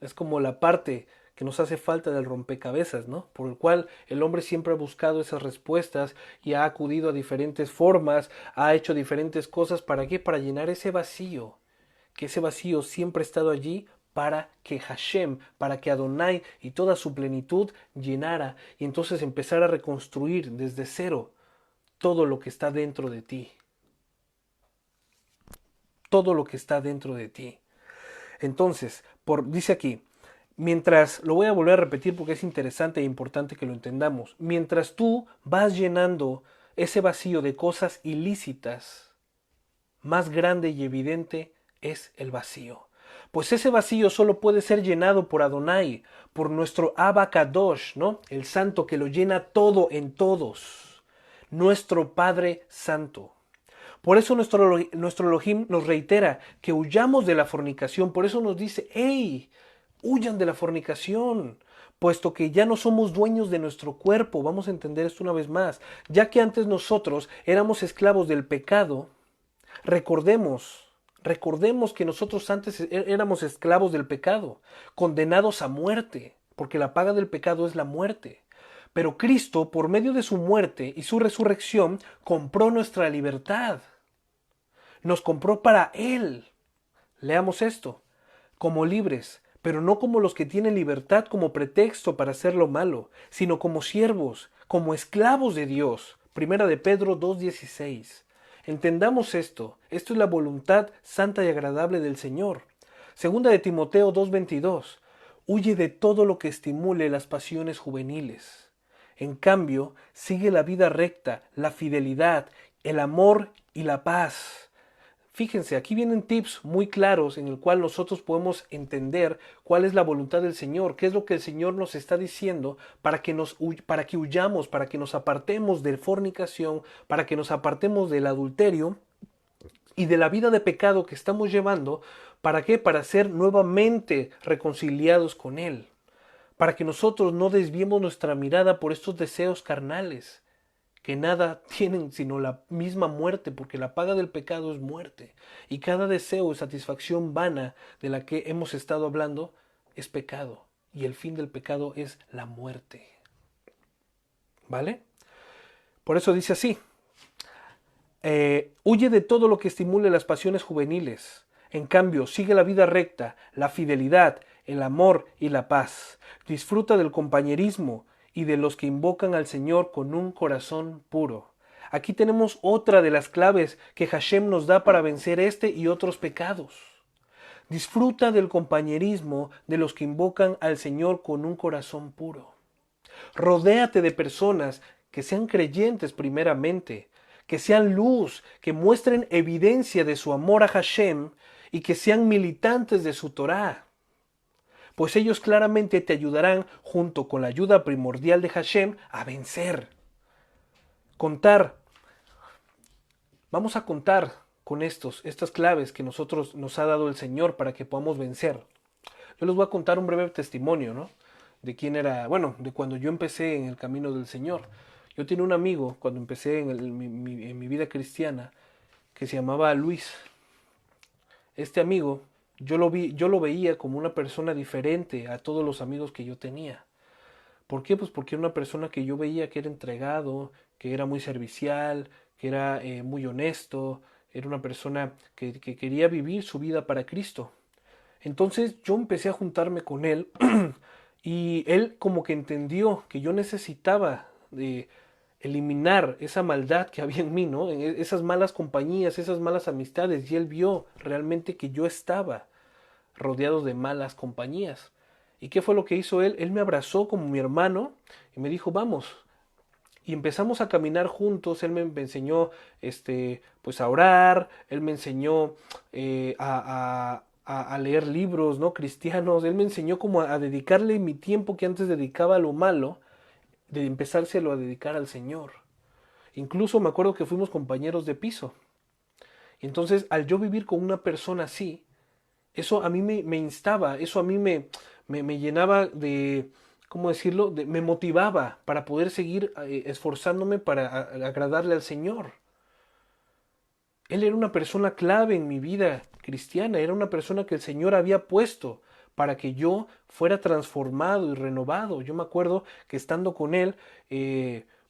Es como la parte que nos hace falta del rompecabezas, ¿no? Por el cual el hombre siempre ha buscado esas respuestas y ha acudido a diferentes formas, ha hecho diferentes cosas. ¿Para qué? Para llenar ese vacío. Que ese vacío siempre ha estado allí para que Hashem, para que Adonai y toda su plenitud llenara y entonces empezar a reconstruir desde cero todo lo que está dentro de ti. Todo lo que está dentro de ti. Entonces, dice aquí, mientras, lo voy a volver a repetir porque es interesante e importante que lo entendamos, mientras tú vas llenando ese vacío de cosas ilícitas, más grande y evidente es el vacío. Pues ese vacío solo puede ser llenado por Adonai, por nuestro Abba Kadosh, ¿no? El santo que lo llena todo en todos, nuestro Padre Santo. Por eso nuestro Elohim nos reitera que huyamos de la fornicación. Por eso nos dice, hey, Huyan de la fornicación, puesto que ya no somos dueños de nuestro cuerpo. Vamos a entender esto una vez más. Ya que antes nosotros éramos esclavos del pecado, recordemos que nosotros antes éramos esclavos del pecado, condenados a muerte, porque la paga del pecado es la muerte. Pero Cristo, por medio de su muerte y su resurrección, compró nuestra libertad. Nos compró para Él. Leamos esto. Como libres, pero no como los que tienen libertad como pretexto para hacer lo malo, sino como siervos, como esclavos de Dios. Primera de Pedro 2:16. Entendamos esto. Esto es la voluntad santa y agradable del Señor. Segunda de Timoteo 2:22. Huye de todo lo que estimule las pasiones juveniles. En cambio, sigue la vida recta, la fidelidad, el amor y la paz. Fíjense, aquí vienen tips muy claros en el cual nosotros podemos entender cuál es la voluntad del Señor, qué es lo que el Señor nos está diciendo para que huyamos, para que nos apartemos de fornicación, para que nos apartemos del adulterio y de la vida de pecado que estamos llevando. ¿Para qué? Para ser nuevamente reconciliados con Él, para que nosotros no desviemos nuestra mirada por estos deseos carnales que nada tienen sino la misma muerte, porque la paga del pecado es muerte, y cada deseo y satisfacción vana de la que hemos estado hablando es pecado, y el fin del pecado es la muerte. ¿Vale? Por eso dice así, huye de todo lo que estimule las pasiones juveniles. En cambio, sigue la vida recta, la fidelidad, el amor y la paz. Disfruta del compañerismo y de los que invocan al Señor con un corazón puro. Aquí tenemos otra de las claves que Hashem nos da para vencer este y otros pecados. Disfruta del compañerismo de los que invocan al Señor con un corazón puro. Rodéate de personas que sean creyentes primeramente, que sean luz, que muestren evidencia de su amor a Hashem y que sean militantes de su Torá. Pues ellos claramente te ayudarán, junto con la ayuda primordial de Hashem, a vencer. Vamos a contar con estas claves que nos ha dado el Señor para que podamos vencer. Yo les voy a contar un breve testimonio, ¿no? De quién era, bueno, de cuando yo empecé en el camino del Señor. Yo tenía un amigo cuando empecé en mi vida cristiana que se llamaba Luis. Este amigo, yo lo veía como una persona diferente a todos los amigos que yo tenía. ¿Por qué? Pues porque era una persona que yo veía que era entregado, que era muy servicial, que era muy honesto, era una persona que quería vivir su vida para Cristo. Entonces yo empecé a juntarme con él y él como que entendió que yo necesitaba de eliminar esa maldad que había en mí, ¿no? Esas malas compañías, esas malas amistades, y él vio realmente que yo estaba rodeado de malas compañías. ¿Y qué fue lo que hizo él? Él me abrazó como mi hermano y me dijo, vamos. Y empezamos a caminar juntos, él me enseñó pues a orar, él me enseñó a leer libros, ¿no? Cristianos, él me enseñó como a dedicarle mi tiempo que antes dedicaba a lo malo, de empezárselo a dedicar al Señor. Incluso me acuerdo que fuimos compañeros de piso. Y entonces, al yo vivir con una persona así, eso a mí me instaba, eso a mí me llenaba de, ¿cómo decirlo? Me motivaba para poder seguir esforzándome para agradarle al Señor. Él era una persona clave en mi vida cristiana, era una persona que el Señor había puesto para que yo fuera transformado y renovado. Yo me acuerdo que estando con él,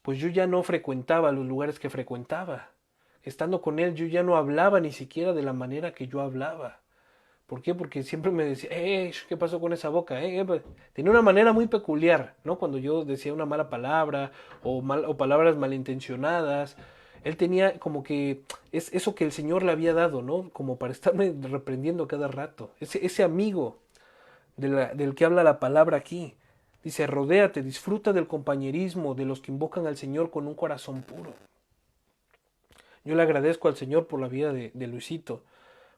pues yo ya no frecuentaba los lugares que frecuentaba. Estando con él, yo ya no hablaba ni siquiera de la manera que yo hablaba. ¿Por qué? Porque siempre me decía, ¿qué pasó con esa boca? Tenía una manera muy peculiar, ¿no? Cuando yo decía una mala palabra o palabras malintencionadas, él tenía como que es eso que el Señor le había dado, ¿no? Como para estarme reprendiendo cada rato. Ese amigo del que habla la palabra aquí. Dice, rodéate, disfruta del compañerismo de los que invocan al Señor con un corazón puro. Yo le agradezco al Señor por la vida de Luisito,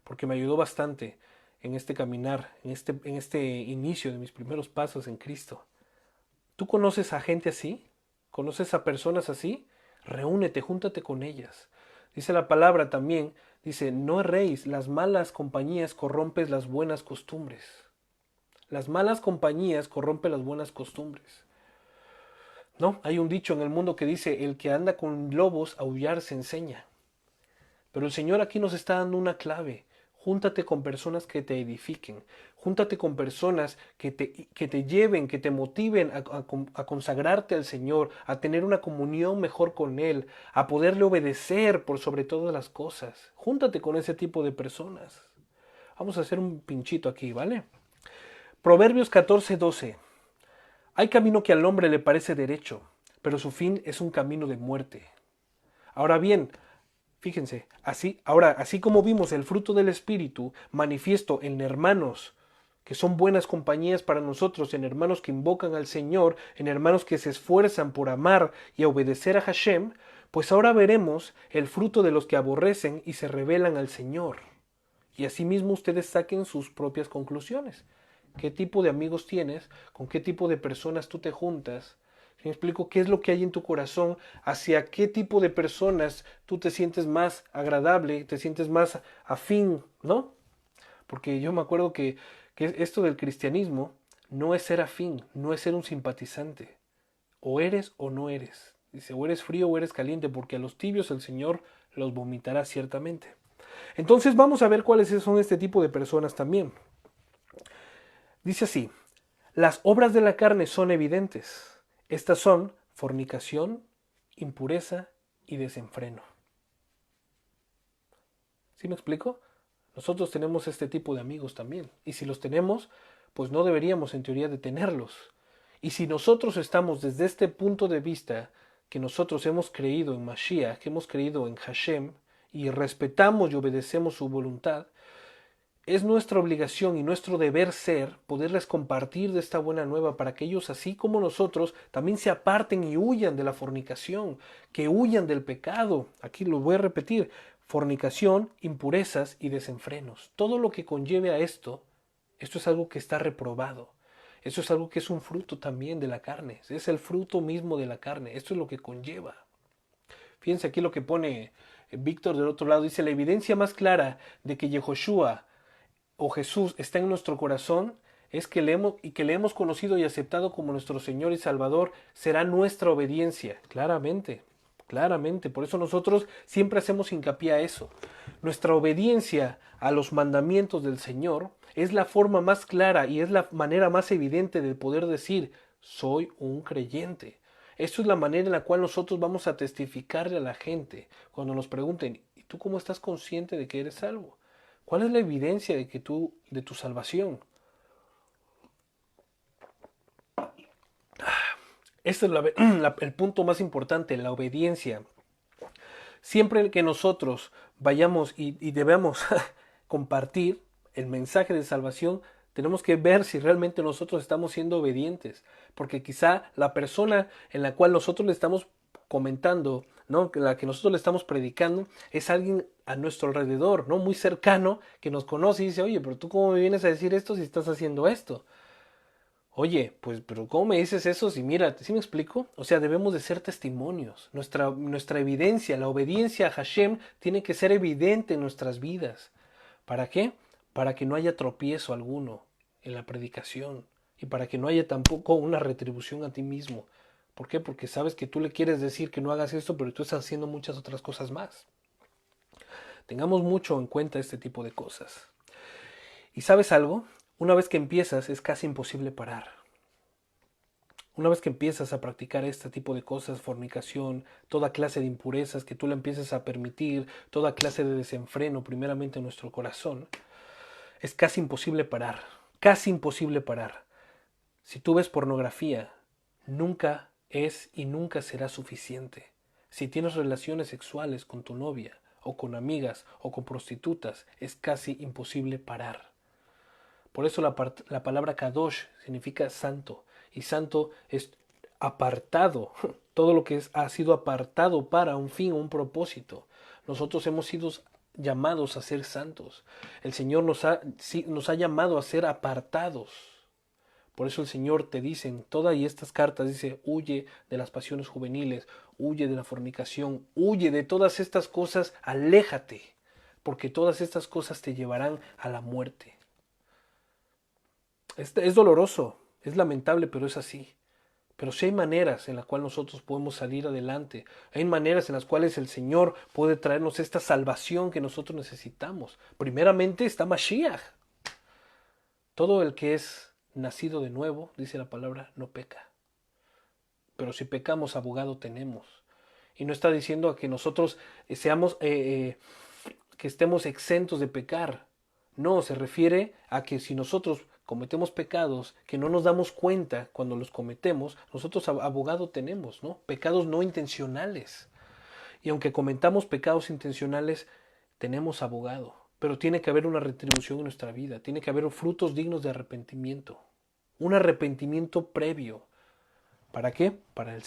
porque me ayudó bastante en este caminar, en este inicio de mis primeros pasos en Cristo. ¿Tú conoces a gente así? ¿Conoces a personas así? Reúnete, júntate con ellas. Dice la palabra también, dice, no erréis, las malas compañías corrompes las buenas costumbres. Las malas compañías corrompen las buenas costumbres. No, hay un dicho en el mundo que dice, el que anda con lobos, aullar se enseña. Pero el Señor aquí nos está dando una clave. Júntate con personas que te edifiquen. Júntate con personas que te lleven, que te motiven a consagrarte al Señor, a tener una comunión mejor con Él, a poderle obedecer por sobre todas las cosas. Júntate con ese tipo de personas. Vamos a hacer un pinchito aquí, ¿vale? Proverbios 14:12. Hay camino que al hombre le parece derecho, pero su fin es un camino de muerte. Ahora bien, fíjense, así como vimos el fruto del Espíritu manifiesto en hermanos que son buenas compañías para nosotros, en hermanos que invocan al Señor, en hermanos que se esfuerzan por amar y obedecer a Hashem, pues ahora veremos el fruto de los que aborrecen y se rebelan al Señor. Y asimismo ustedes saquen sus propias conclusiones. ¿Qué tipo de amigos tienes? ¿Con qué tipo de personas tú te juntas? ¿Me explico qué es lo que hay en tu corazón? ¿Hacia qué tipo de personas tú te sientes más agradable, te sientes más afín, ¿no? Porque yo me acuerdo que esto del cristianismo no es ser afín, no es ser un simpatizante. O eres o no eres. Dice, o eres frío o eres caliente, porque a los tibios el Señor los vomitará ciertamente. Entonces vamos a ver cuáles son este tipo de personas también. Dice así, las obras de la carne son evidentes. Estas son fornicación, impureza y desenfreno. ¿Sí me explico? Nosotros tenemos este tipo de amigos también. Y si los tenemos, pues no deberíamos en teoría de tenerlos. Y si nosotros estamos desde este punto de vista, que nosotros hemos creído en Mashiach, que hemos creído en Hashem, y respetamos y obedecemos su voluntad, es nuestra obligación y nuestro deber ser poderles compartir de esta buena nueva para que ellos, así como nosotros, también se aparten y huyan de la fornicación, que huyan del pecado. Aquí lo voy a repetir, fornicación, impurezas y desenfrenos. Todo lo que conlleve a esto es algo que está reprobado. Eso es algo que es un fruto también de la carne. Es el fruto mismo de la carne. Esto es lo que conlleva. Fíjense aquí lo que pone Víctor del otro lado. Dice, la evidencia más clara de que Yehoshua o Jesús está en nuestro corazón es que le hemos conocido y aceptado como nuestro Señor y Salvador, será nuestra obediencia. Claramente, claramente. Por eso nosotros siempre hacemos hincapié a eso. Nuestra obediencia a los mandamientos del Señor es la forma más clara y es la manera más evidente de poder decir, soy un creyente. Esto es la manera en la cual nosotros vamos a testificarle a la gente cuando nos pregunten, ¿y tú cómo estás consciente de que eres salvo? ¿Cuál es la evidencia de tu salvación? Este es el punto más importante, la obediencia. Siempre que nosotros vayamos y debemos compartir el mensaje de salvación, tenemos que ver si realmente nosotros estamos siendo obedientes, porque quizá la persona en la cual nosotros le estamos comentando, ¿no? La que nosotros le estamos predicando, es alguien a nuestro alrededor, ¿no? Muy cercano, que nos conoce y dice, oye, pero tú cómo me vienes a decir esto si estás haciendo esto. Oye, pues, pero ¿cómo me dices eso? Si mira, ¿sí me explico? O sea, debemos de ser testimonios. Nuestra evidencia, la obediencia a Hashem tiene que ser evidente en nuestras vidas. ¿Para qué? Para que no haya tropiezo alguno en la predicación y para que no haya tampoco una retribución a ti mismo. ¿Por qué? Porque sabes que tú le quieres decir que no hagas esto, pero tú estás haciendo muchas otras cosas más. Tengamos mucho en cuenta este tipo de cosas. ¿Y sabes algo? Una vez que empiezas es casi imposible parar. Una vez que empiezas a practicar este tipo de cosas, fornicación, toda clase de impurezas que tú le empieces a permitir, toda clase de desenfreno primeramente en nuestro corazón, es casi imposible parar. Casi imposible parar. Si tú ves pornografía, nunca es y nunca será suficiente. Si tienes relaciones sexuales con tu novia, o con amigas, o con prostitutas, es casi imposible parar. Por eso la palabra kadosh significa santo, y santo es apartado, todo lo que ha sido apartado para un fin, un propósito. Nosotros hemos sido llamados a ser santos. El Señor nos ha llamado a ser apartados. Por eso el Señor te dice en todas estas cartas, dice, huye de las pasiones juveniles, huye de la fornicación, huye de todas estas cosas, aléjate, porque todas estas cosas te llevarán a la muerte. Es doloroso, es lamentable, pero es así. Pero sí hay maneras en las cuales nosotros podemos salir adelante. Hay maneras en las cuales el Señor puede traernos esta salvación que nosotros necesitamos. Primeramente está Mashiach. Todo el que es nacido de nuevo, dice la palabra, no peca. Pero si pecamos, abogado tenemos. Y no está diciendo a que nosotros seamos, que estemos exentos de pecar. No, se refiere a que si nosotros cometemos pecados que no nos damos cuenta cuando los cometemos, nosotros abogado tenemos, ¿no? Pecados no intencionales. Y aunque cometamos pecados intencionales, tenemos abogado. Pero tiene que haber una retribución en nuestra vida, tiene que haber frutos dignos de arrepentimiento. Un arrepentimiento previo. ¿Para qué? Para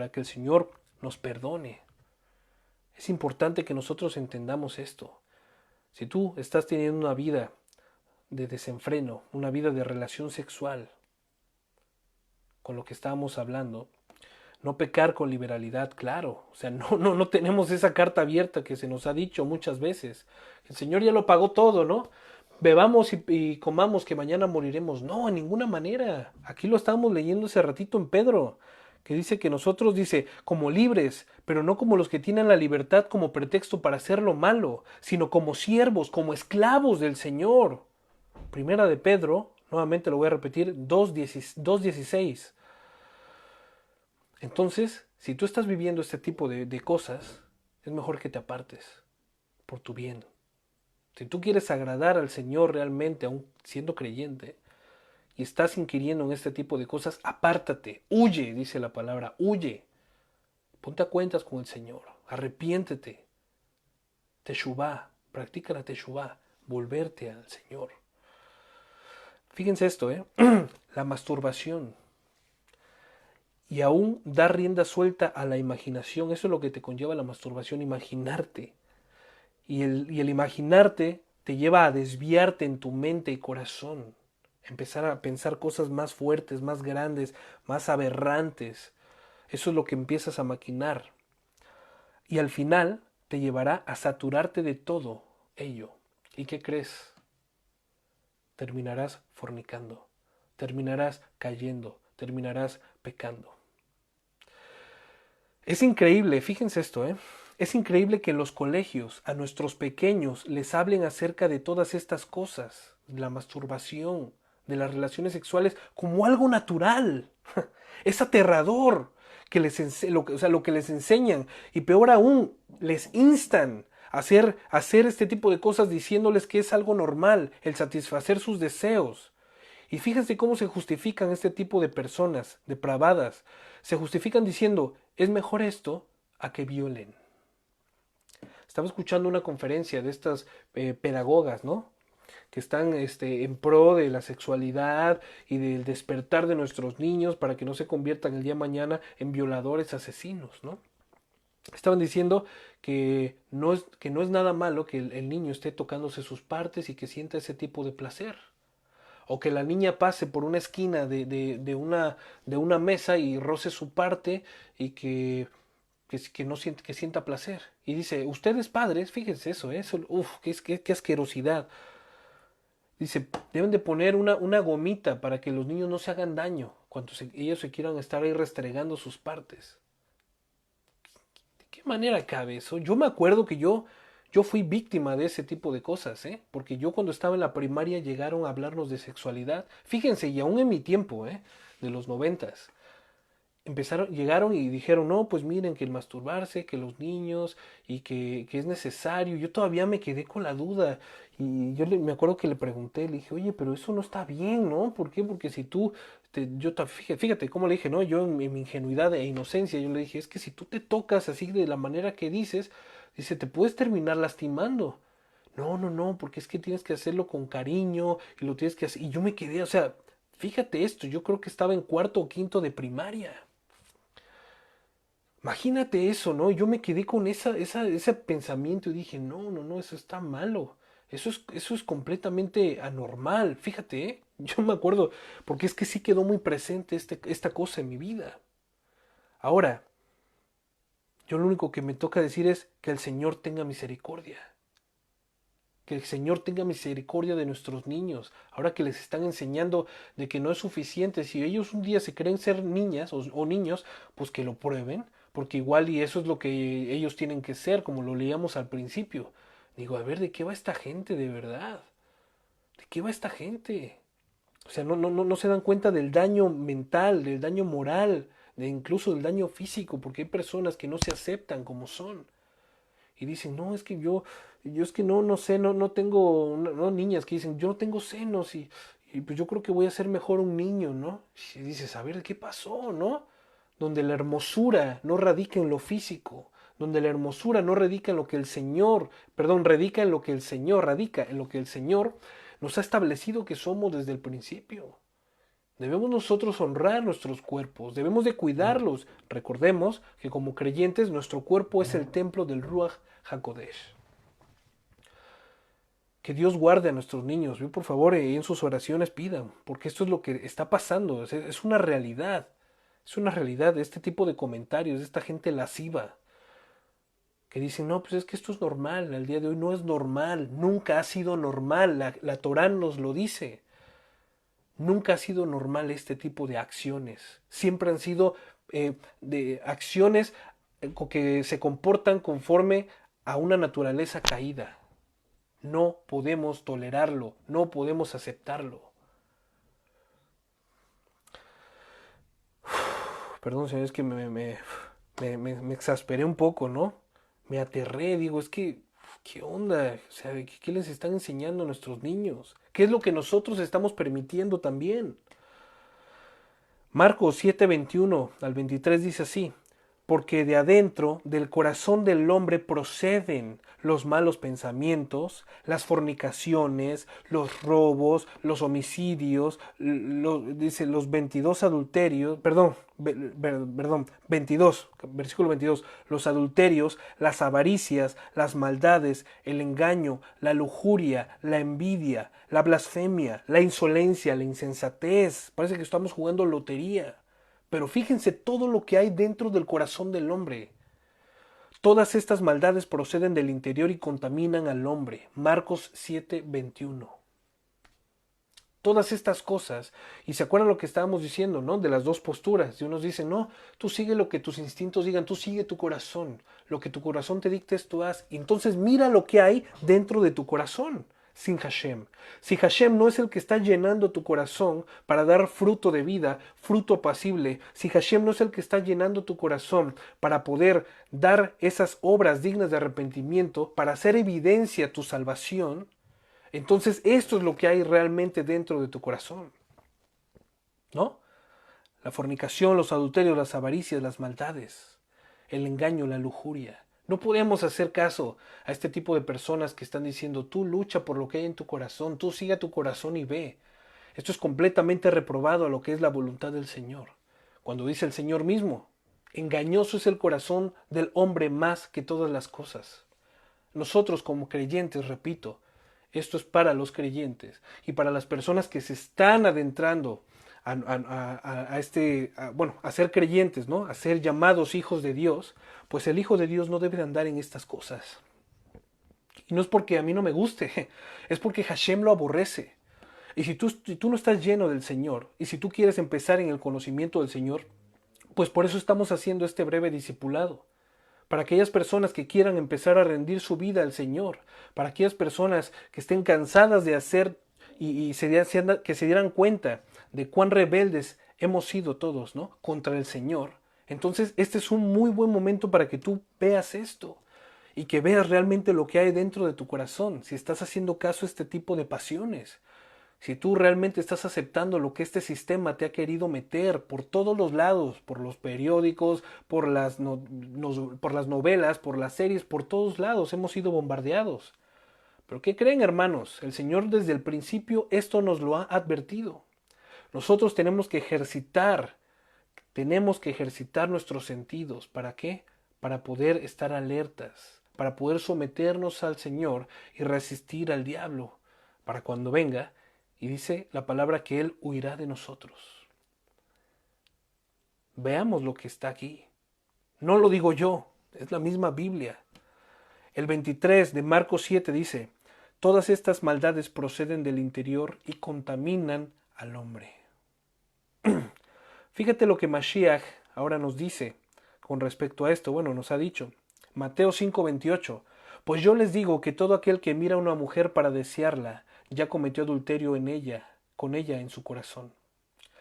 que el Señor nos perdone. Es importante que nosotros entendamos esto. Si tú estás teniendo una vida de desenfreno, una vida de relación sexual, con lo que estábamos hablando, no pecar con liberalidad, claro. O sea, no tenemos esa carta abierta que se nos ha dicho muchas veces. El Señor ya lo pagó todo, ¿no? Bebamos y comamos que mañana moriremos. No, en ninguna manera. Aquí lo estábamos leyendo hace ratito en Pedro, que dice que nosotros, dice, como libres, pero no como los que tienen la libertad como pretexto para hacer lo malo, sino como siervos, como esclavos del Señor. Primera de Pedro, nuevamente lo voy a repetir, 2:16. Entonces, si tú estás viviendo este tipo de cosas, es mejor que te apartes por tu bien. Si tú quieres agradar al Señor realmente, aún siendo creyente, y estás inquiriendo en este tipo de cosas, apártate, huye, dice la palabra, huye. Ponte a cuentas con el Señor, arrepiéntete. Teshuvá, practica la teshuvá, volverte al Señor. Fíjense esto, la masturbación y aún dar rienda suelta a la imaginación, eso es lo que te conlleva la masturbación, imaginarte. Y el imaginarte te lleva a desviarte en tu mente y corazón, empezar a pensar cosas más fuertes, más grandes, más aberrantes. Eso es lo que empiezas a maquinar. Y al final te llevará a saturarte de todo ello. ¿Y qué crees? Terminarás fornicando, terminarás cayendo, terminarás pecando. Es increíble, fíjense esto, Es increíble que en los colegios a nuestros pequeños les hablen acerca de todas estas cosas, de la masturbación, de las relaciones sexuales, como algo natural. Es aterrador que lo que les enseñan, y peor aún, les instan a hacer este tipo de cosas diciéndoles que es algo normal el satisfacer sus deseos. Y fíjense cómo se justifican este tipo de personas depravadas. Se justifican diciendo, es mejor esto a que violen. Estaba escuchando una conferencia de estas pedagogas, ¿no? Que están en pro de la sexualidad y del despertar de nuestros niños para que no se conviertan el día de mañana en violadores asesinos, ¿no? Estaban diciendo que no es nada malo que el niño esté tocándose sus partes y que sienta ese tipo de placer. O que la niña pase por una esquina de una mesa y roce su parte y que no siente, que sienta placer. Y dice, ustedes padres, fíjense eso, qué asquerosidad. Dice, deben de poner una gomita para que los niños no se hagan daño cuando ellos se quieran estar ahí restregando sus partes. ¿De qué manera cabe eso? Yo me acuerdo que yo fui víctima de ese tipo de cosas, porque yo cuando estaba en la primaria llegaron a hablarnos de sexualidad. Fíjense, y aún en mi tiempo, de los 90, llegaron y dijeron, no, pues miren que el masturbarse, que los niños y que es necesario. Yo todavía me quedé con la duda y me acuerdo que le pregunté, le dije, oye, pero eso no está bien, ¿no? ¿Por qué? Porque si tú, fíjate cómo le dije, ¿no? Yo en mi ingenuidad e inocencia, yo le dije, es que si tú te tocas así de la manera que dices, dice, te puedes terminar lastimando. No, no, no, porque es que tienes que hacerlo con cariño y lo tienes que hacer. Y yo me quedé, o sea, fíjate esto, yo creo que estaba en cuarto o quinto de primaria. Imagínate eso, ¿no? Yo me quedé con ese pensamiento y dije, no, no, no, eso está malo. Eso es completamente anormal. Fíjate, ¿eh? Yo me acuerdo, porque es que sí quedó muy presente esta cosa en mi vida. Ahora, yo lo único que me toca decir es que el Señor tenga misericordia. Que el Señor tenga misericordia de nuestros niños, ahora que les están enseñando de que no es suficiente. Si ellos un día se creen ser niñas o niños, pues que lo prueben, porque igual y eso es lo que ellos tienen que ser, como lo leíamos al principio. Digo, a ver, ¿de qué va esta gente de verdad? ¿De qué va esta gente? O sea, no se dan cuenta del daño mental, del daño moral, de incluso del daño físico, porque hay personas que no se aceptan como son. Y dicen, no, es que yo es que no sé, no tengo, no, niñas que dicen, yo no tengo senos y pues yo creo que voy a ser mejor un niño, ¿no? Y dices, a ver, ¿qué pasó, no? Donde la hermosura no radica en lo físico, donde la hermosura no radica en lo que el Señor, perdón, radica en lo que el Señor, radica en lo que el Señor nos ha establecido que somos desde el principio. Debemos nosotros honrar nuestros cuerpos, debemos de cuidarlos. Recordemos que como creyentes nuestro cuerpo es el templo del Ruach HaKodesh. Que Dios guarde a nuestros niños. Yo por favor en sus oraciones pidan, porque esto es lo que está pasando, es una realidad. Es una realidad este tipo de comentarios, de esta gente lasciva, que dicen, no, pues es que esto es normal, al día de hoy no es normal, nunca ha sido normal, la Torá nos lo dice. Nunca ha sido normal este tipo de acciones. Siempre han sido de acciones que se comportan conforme a una naturaleza caída. No podemos tolerarlo, no podemos aceptarlo. Perdón, señor, es que me exasperé un poco, ¿no? Me aterré, digo, es que, ¿qué onda? O sea, ¿qué les están enseñando a nuestros niños? ¿Qué es lo que nosotros estamos permitiendo también? Marcos 7, 21 al 23 dice así, porque de adentro del corazón del hombre proceden los malos pensamientos, las fornicaciones, los robos, los homicidios, dice los 22 adulterios, perdón, 22, versículo 22, los adulterios, las avaricias, las maldades, el engaño, la lujuria, la envidia, la blasfemia, la insolencia, la insensatez. Parece que estamos jugando lotería. Pero fíjense todo lo que hay dentro del corazón del hombre. Todas estas maldades proceden del interior y contaminan al hombre. Marcos 7:21. Todas estas cosas, y se acuerdan lo que estábamos diciendo, ¿no? De las dos posturas. Y unos dicen, no, tú sigue lo que tus instintos digan, tú sigue tu corazón. Lo que tu corazón te dicte, tú haz. Y entonces mira lo que hay dentro de tu corazón. Sin Hashem. Si Hashem no es el que está llenando tu corazón para dar fruto de vida, fruto apacible, si Hashem no es el que está llenando tu corazón para poder dar esas obras dignas de arrepentimiento, para hacer evidencia tu salvación, entonces esto es lo que hay realmente dentro de tu corazón, ¿no? La fornicación, los adulterios, las avaricias, las maldades, el engaño, la lujuria. No podemos hacer caso a este tipo de personas que están diciendo, tú lucha por lo que hay en tu corazón, tú sigue a tu corazón y ve. Esto es completamente reprobado a lo que es la voluntad del Señor. Cuando dice el Señor mismo, engañoso es el corazón del hombre más que todas las cosas. Nosotros como creyentes, repito, esto es para los creyentes y para las personas que se están adentrando a ser creyentes, ¿no? A ser llamados hijos de Dios, pues el hijo de Dios no debe de andar en estas cosas. Y no es porque a mí no me guste, es porque Hashem lo aborrece. Y si tú no estás lleno del Señor, y si tú quieres empezar en el conocimiento del Señor, pues por eso estamos haciendo este breve discipulado. Para aquellas personas que quieran empezar a rendir su vida al Señor, para aquellas personas que estén cansadas de hacer que se dieran cuenta de cuán rebeldes hemos sido todos, ¿no? Contra el Señor. Entonces, este es un muy buen momento para que tú veas esto y que veas realmente lo que hay dentro de tu corazón, si estás haciendo caso a este tipo de pasiones. Si tú realmente estás aceptando lo que este sistema te ha querido meter por todos los lados, por los periódicos, por las novelas, por las series, por todos lados hemos sido bombardeados. Pero ¿qué creen, hermanos? El Señor desde el principio esto nos lo ha advertido. Nosotros tenemos que ejercitar nuestros sentidos. ¿Para qué? Para poder estar alertas, para poder someternos al Señor y resistir al diablo, para cuando venga. Y dice la palabra que Él huirá de nosotros. Veamos lo que está aquí. No lo digo yo, es la misma Biblia. El 23 de Marcos 7 dice, Todas estas maldades proceden del interior y contaminan al hombre. Fíjate lo que Mashiach ahora nos dice con respecto a esto. Bueno, nos ha dicho. Mateo 5:28. Pues yo les digo que todo aquel que mira a una mujer para desearla, ya cometió adulterio con ella en su corazón.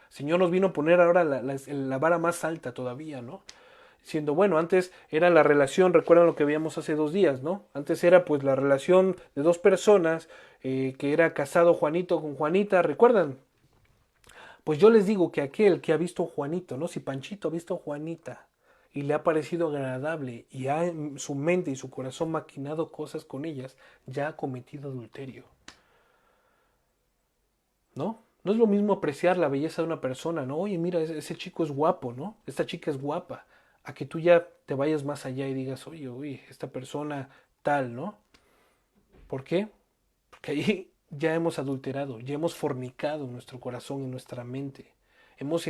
El Señor nos vino a poner ahora la vara más alta todavía, ¿no? Diciendo, bueno, antes era la relación, recuerdan lo que veíamos hace 2 días, ¿no? Antes era pues la relación de 2 personas, que era casado Juanito con Juanita, ¿recuerdan? Pues yo les digo que aquel que ha visto a Juanito, ¿no? Si Panchito ha visto a Juanita y le ha parecido agradable y ha en su mente y su corazón maquinado cosas con ellas, ya ha cometido adulterio. ¿No? No es lo mismo apreciar la belleza de una persona, ¿no? Oye, mira, ese chico es guapo, ¿no? Esta chica es guapa. A que tú ya te vayas más allá y digas, oye, esta persona tal, ¿no? ¿Por qué? Porque ahí ya hemos adulterado, ya hemos fornicado nuestro corazón y nuestra mente. Hemos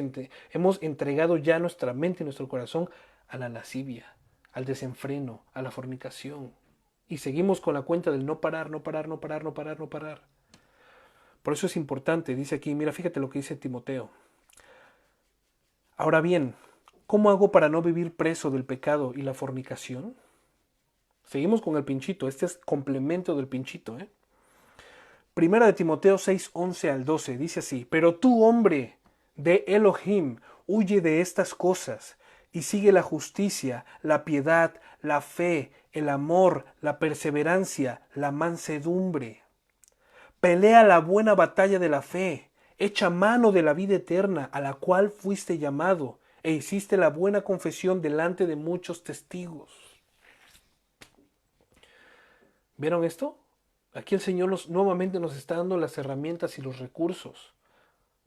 entregado ya nuestra mente y nuestro corazón a la lascivia, al desenfreno, a la fornicación. Y seguimos con la cuenta del no parar, no parar, no parar, no parar, no parar. Por eso es importante, dice aquí, mira, fíjate lo que dice Timoteo. Ahora bien, ¿cómo hago para no vivir preso del pecado y la fornicación? Seguimos con el pinchito, este es complemento del pinchito, ¿eh? Primera de Timoteo 6:11 al 12, dice así, pero tú, hombre de Elohim, huye de estas cosas y sigue la justicia, la piedad, la fe, el amor, la perseverancia, la mansedumbre. Pelea la buena batalla de la fe, echa mano de la vida eterna a la cual fuiste llamado e hiciste la buena confesión delante de muchos testigos. ¿Vieron esto? Aquí el Señor nuevamente nos está dando las herramientas y los recursos.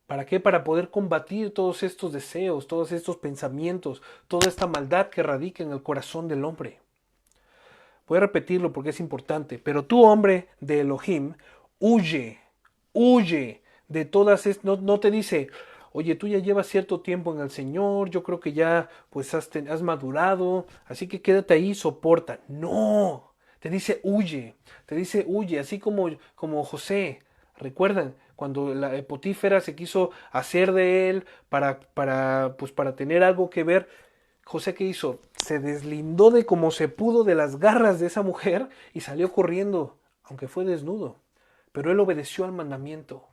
¿Para qué? Para poder combatir todos estos deseos, todos estos pensamientos, toda esta maldad que radica en el corazón del hombre. Voy a repetirlo porque es importante. Pero tú, hombre de Elohim, huye de todas estas. No te dice, oye, tú ya llevas cierto tiempo en el Señor, yo creo que ya pues has madurado, así que quédate ahí, soporta. No, te dice huye, así como José. ¿Recuerdan? Cuando la Potífera se quiso hacer de él para tener algo que ver, José, ¿qué hizo? Se deslindó de como se pudo de las garras de esa mujer y salió corriendo, aunque fue desnudo. Pero él obedeció al mandamiento.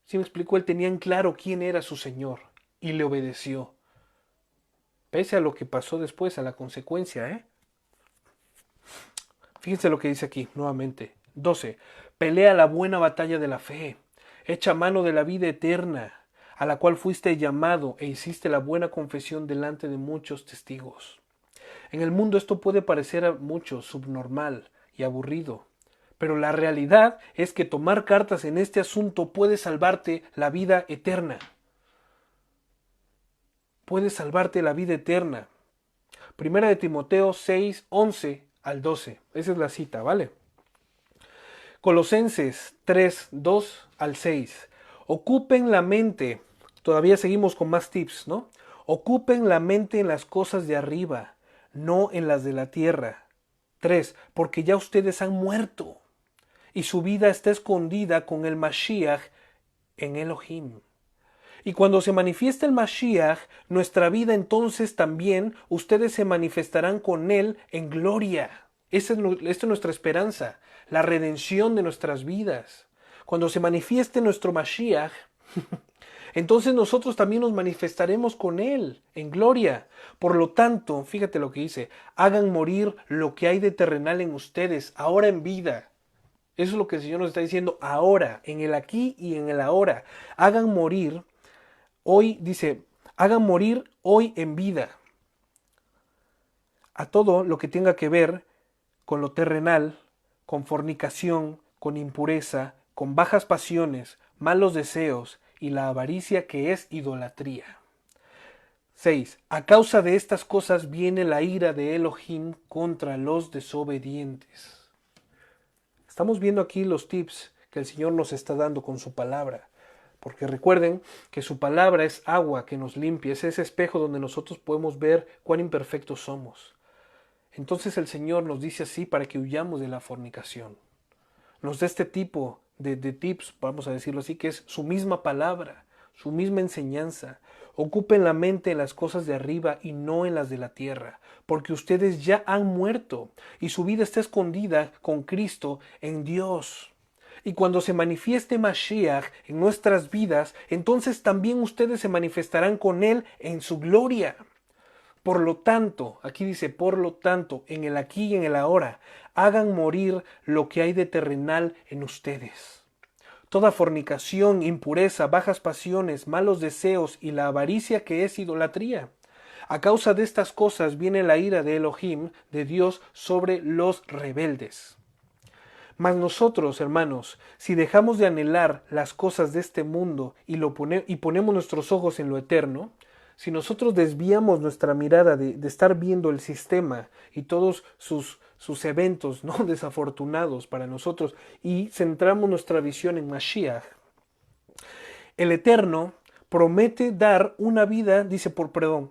¿Sí me explicó? Él tenía en claro quién era su Señor y le obedeció. Pese a lo que pasó después, a la consecuencia, ¿eh? Fíjense lo que dice aquí, nuevamente. 12. Pelea la buena batalla de la fe. Echa mano de la vida eterna, a la cual fuiste llamado e hiciste la buena confesión delante de muchos testigos. En el mundo esto puede parecer a muchos subnormal y aburrido, pero la realidad es que tomar cartas en este asunto puede salvarte la vida eterna. Puede salvarte la vida eterna. Primera de Timoteo 6:11 al 12. Esa es la cita, ¿vale? Colosenses 3:2 al 6. Ocupen la mente. Todavía seguimos con más tips, ¿no? Ocupen la mente en las cosas de arriba, no en las de la tierra. 3. Porque ya ustedes han muerto y su vida está escondida con el Mashiach en Elohim. Y cuando se manifieste el Mashiach, nuestra vida entonces también, ustedes se manifestarán con él en gloria. Esta es nuestra esperanza, la redención de nuestras vidas. Cuando se manifieste nuestro Mashiach, entonces nosotros también nos manifestaremos con él en gloria. Por lo tanto, fíjate lo que dice, hagan morir lo que hay de terrenal en ustedes, ahora en vida. Eso es lo que el Señor nos está diciendo ahora, en el aquí y en el ahora. Hagan morir, hoy dice, hagan morir hoy en vida a todo lo que tenga que ver con lo terrenal, con fornicación, con impureza, con bajas pasiones, malos deseos y la avaricia que es idolatría. 6. A causa de estas cosas viene la ira de Elohim contra los desobedientes. Estamos viendo aquí los tips que el Señor nos está dando con su palabra. Porque recuerden que su palabra es agua que nos limpia, es ese espejo donde nosotros podemos ver cuán imperfectos somos. Entonces el Señor nos dice así para que huyamos de la fornicación. nos da este tipo de tips, vamos a decirlo así, que es su misma palabra, su misma enseñanza. Ocupen la mente en las cosas de arriba y no en las de la tierra, porque ustedes ya han muerto y su vida está escondida con Cristo en Dios. Y cuando se manifieste Mashiach en nuestras vidas, entonces también ustedes se manifestarán con Él en su gloria. Por lo tanto, aquí dice, por lo tanto, en el aquí y en el ahora, hagan morir lo que hay de terrenal en ustedes. Toda fornicación, impureza, bajas pasiones, malos deseos y la avaricia que es idolatría. A causa de estas cosas viene la ira de Elohim, de Dios, sobre los rebeldes. Mas nosotros, hermanos, si dejamos de anhelar las cosas de este mundo y ponemos nuestros ojos en lo eterno, si nosotros desviamos nuestra mirada de estar viendo el sistema y todos sus eventos no desafortunados para nosotros y centramos nuestra visión en Mashiach, el Eterno promete dar una vida,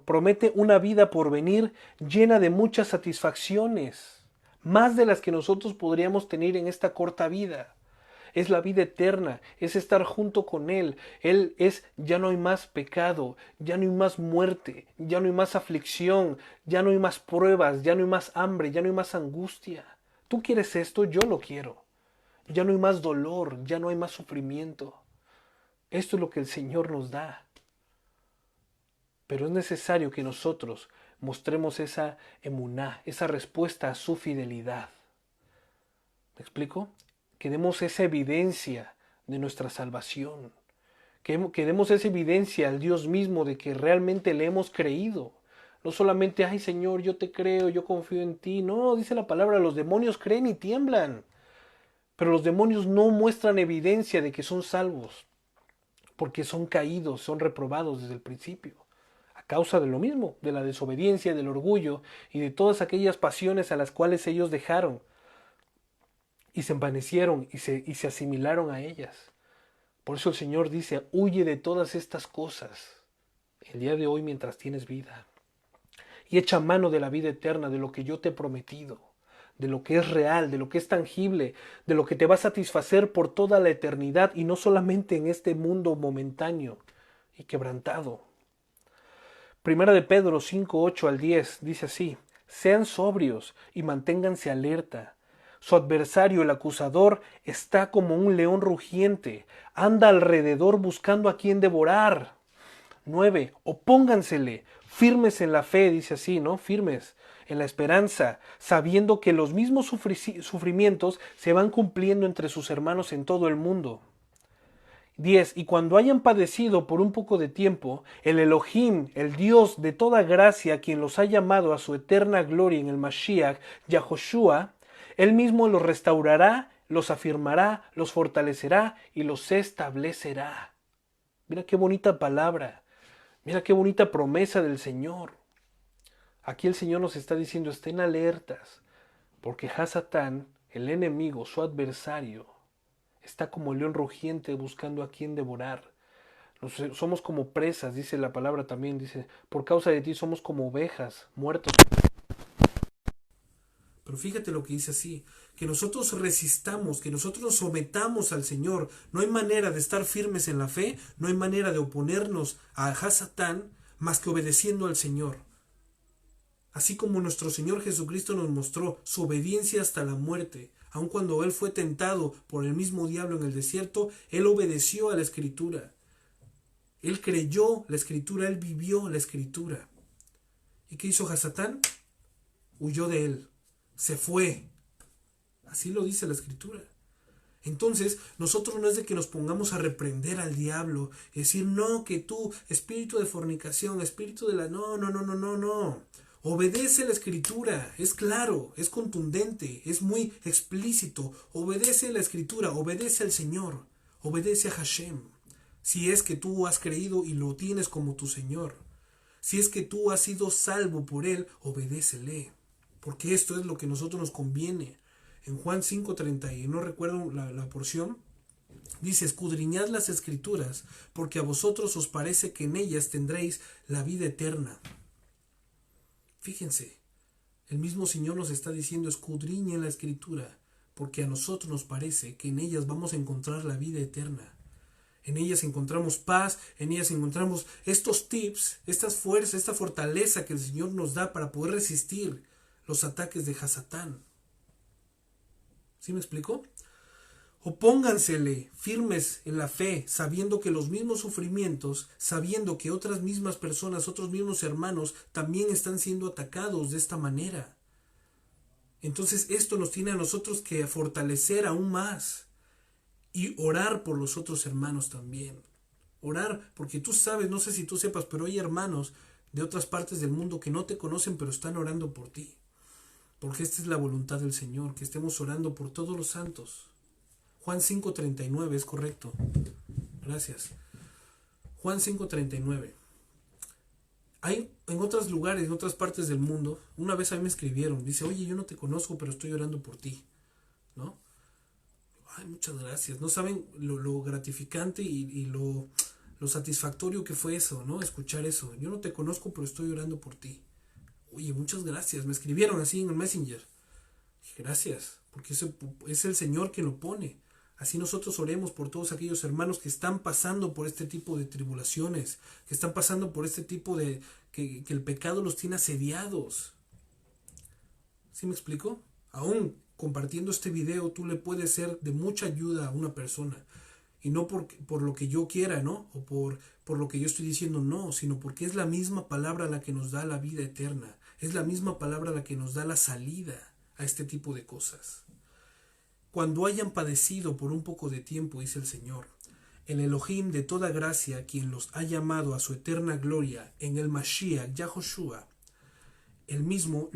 promete una vida por venir llena de muchas satisfacciones, más de las que nosotros podríamos tener en esta corta vida. Es la vida eterna, es estar junto con Él. Ya no hay más pecado, ya no hay más muerte, ya no hay más aflicción, ya no hay más pruebas, ya no hay más hambre, ya no hay más angustia. ¿Tú quieres esto? Yo lo quiero. Ya no hay más dolor, ya no hay más sufrimiento. Esto es lo que el Señor nos da. Pero es necesario que nosotros mostremos esa emuná, esa respuesta a su fidelidad. ¿Me explico? Que demos esa evidencia de nuestra salvación. Que demos esa evidencia al Dios mismo de que realmente le hemos creído. No solamente, ay Señor, yo te creo, yo confío en ti. No, dice la palabra, los demonios creen y tiemblan. Pero los demonios no muestran evidencia de que son salvos, porque son caídos, son reprobados desde el principio, a causa de lo mismo, de la desobediencia, del orgullo y de todas aquellas pasiones a las cuales ellos dejaron y se envanecieron y se asimilaron a ellas. Por eso el Señor dice, huye de todas estas cosas el día de hoy mientras tienes vida y echa mano de la vida eterna, de lo que yo te he prometido, de lo que es real, de lo que es tangible, de lo que te va a satisfacer por toda la eternidad y no solamente en este mundo momentáneo y quebrantado. Primera de Pedro 5, 8 al 10 dice así, sean sobrios y manténganse alerta. Su adversario, el acusador, está como un león rugiente, anda alrededor buscando a quien devorar. 9. Opóngansele, firmes en la fe, dice así, ¿no? Firmes en la esperanza, sabiendo que los mismos sufrimientos se van cumpliendo entre sus hermanos en todo el mundo. 10. Y cuando hayan padecido por un poco de tiempo, el Elohim, el Dios de toda gracia, quien los ha llamado a su eterna gloria en el Mashiach, Yahoshua, Él mismo los restaurará, los afirmará, los fortalecerá y los establecerá. Mira qué bonita palabra. Mira qué bonita promesa del Señor. Aquí el Señor nos está diciendo, estén alertas, porque Hasatán, el enemigo, su adversario, está como león rugiente buscando a quien devorar. Somos como presas, dice la palabra también, dice, por causa de ti somos como ovejas, muertos. Pero fíjate lo que dice así, que nosotros resistamos, que nosotros nos sometamos al Señor. No hay manera de estar firmes en la fe, no hay manera de oponernos a Hasatán más que obedeciendo al Señor. Así como nuestro Señor Jesucristo nos mostró su obediencia hasta la muerte, aun cuando Él fue tentado por el mismo diablo en el desierto, Él obedeció a la Escritura. Él creyó la Escritura, Él vivió la Escritura. ¿Y qué hizo Hasatán? Huyó de Él. Se fue. Así lo dice la Escritura. Entonces, nosotros no es de que nos pongamos a reprender al diablo y decir, no, que tú, espíritu de fornicación, espíritu de la... No. Obedece la Escritura, es claro, es contundente, es muy explícito. Obedece la Escritura, obedece al Señor, obedece a Hashem. Si es que tú has creído y lo tienes como tu Señor. Si es que tú has sido salvo por Él, obedécele. Porque esto es lo que a nosotros nos conviene. En Juan 5:30, y no recuerdo la porción, dice, escudriñad las Escrituras, porque a vosotros os parece que en ellas tendréis la vida eterna. Fíjense, el mismo Señor nos está diciendo, escudriñen la Escritura, porque a nosotros nos parece que en ellas vamos a encontrar la vida eterna. En ellas encontramos paz, en ellas encontramos estos tips, estas fuerzas, esta fortaleza que el Señor nos da para poder resistir los ataques de Hasatán. ¿Sí me explico? Opóngansele firmes en la fe, sabiendo que los mismos sufrimientos, sabiendo que otras mismas personas, otros mismos hermanos también están siendo atacados de esta manera. Entonces esto nos tiene a nosotros que fortalecer aún más y orar por los otros hermanos también. Orar, porque tú sabes, no sé si tú sepas, pero hay hermanos de otras partes del mundo que no te conocen, pero están orando por ti. Porque esta es la voluntad del Señor, que estemos orando por todos los santos. Juan 5:39 es correcto. Gracias. Juan 5:39. Hay en otros lugares, en otras partes del mundo, una vez a mí me escribieron, dice, oye, yo no te conozco, pero estoy orando por ti, ¿no? Ay, muchas gracias. No saben lo gratificante y lo satisfactorio que fue eso, ¿no? Escuchar eso. Yo no te conozco, pero estoy orando por ti. Oye, muchas gracias. Me escribieron así en el Messenger. Dije, gracias, porque ese es el Señor quien lo pone. Así nosotros oremos por todos aquellos hermanos que están pasando por este tipo de tribulaciones, que están pasando por este tipo de... que el pecado los tiene asediados. ¿Sí me explico? Aún compartiendo este video, tú le puedes ser de mucha ayuda a una persona. Y no por lo que yo quiera, ¿no? O por lo que yo estoy diciendo, no, sino porque es la misma palabra la que nos da la vida eterna. Es la misma palabra la que nos da la salida a este tipo de cosas. Cuando hayan padecido por un poco de tiempo, dice el Señor, el Elohim de toda gracia, quien los ha llamado a su eterna gloria en el Mashiach, Yahoshua, él mismo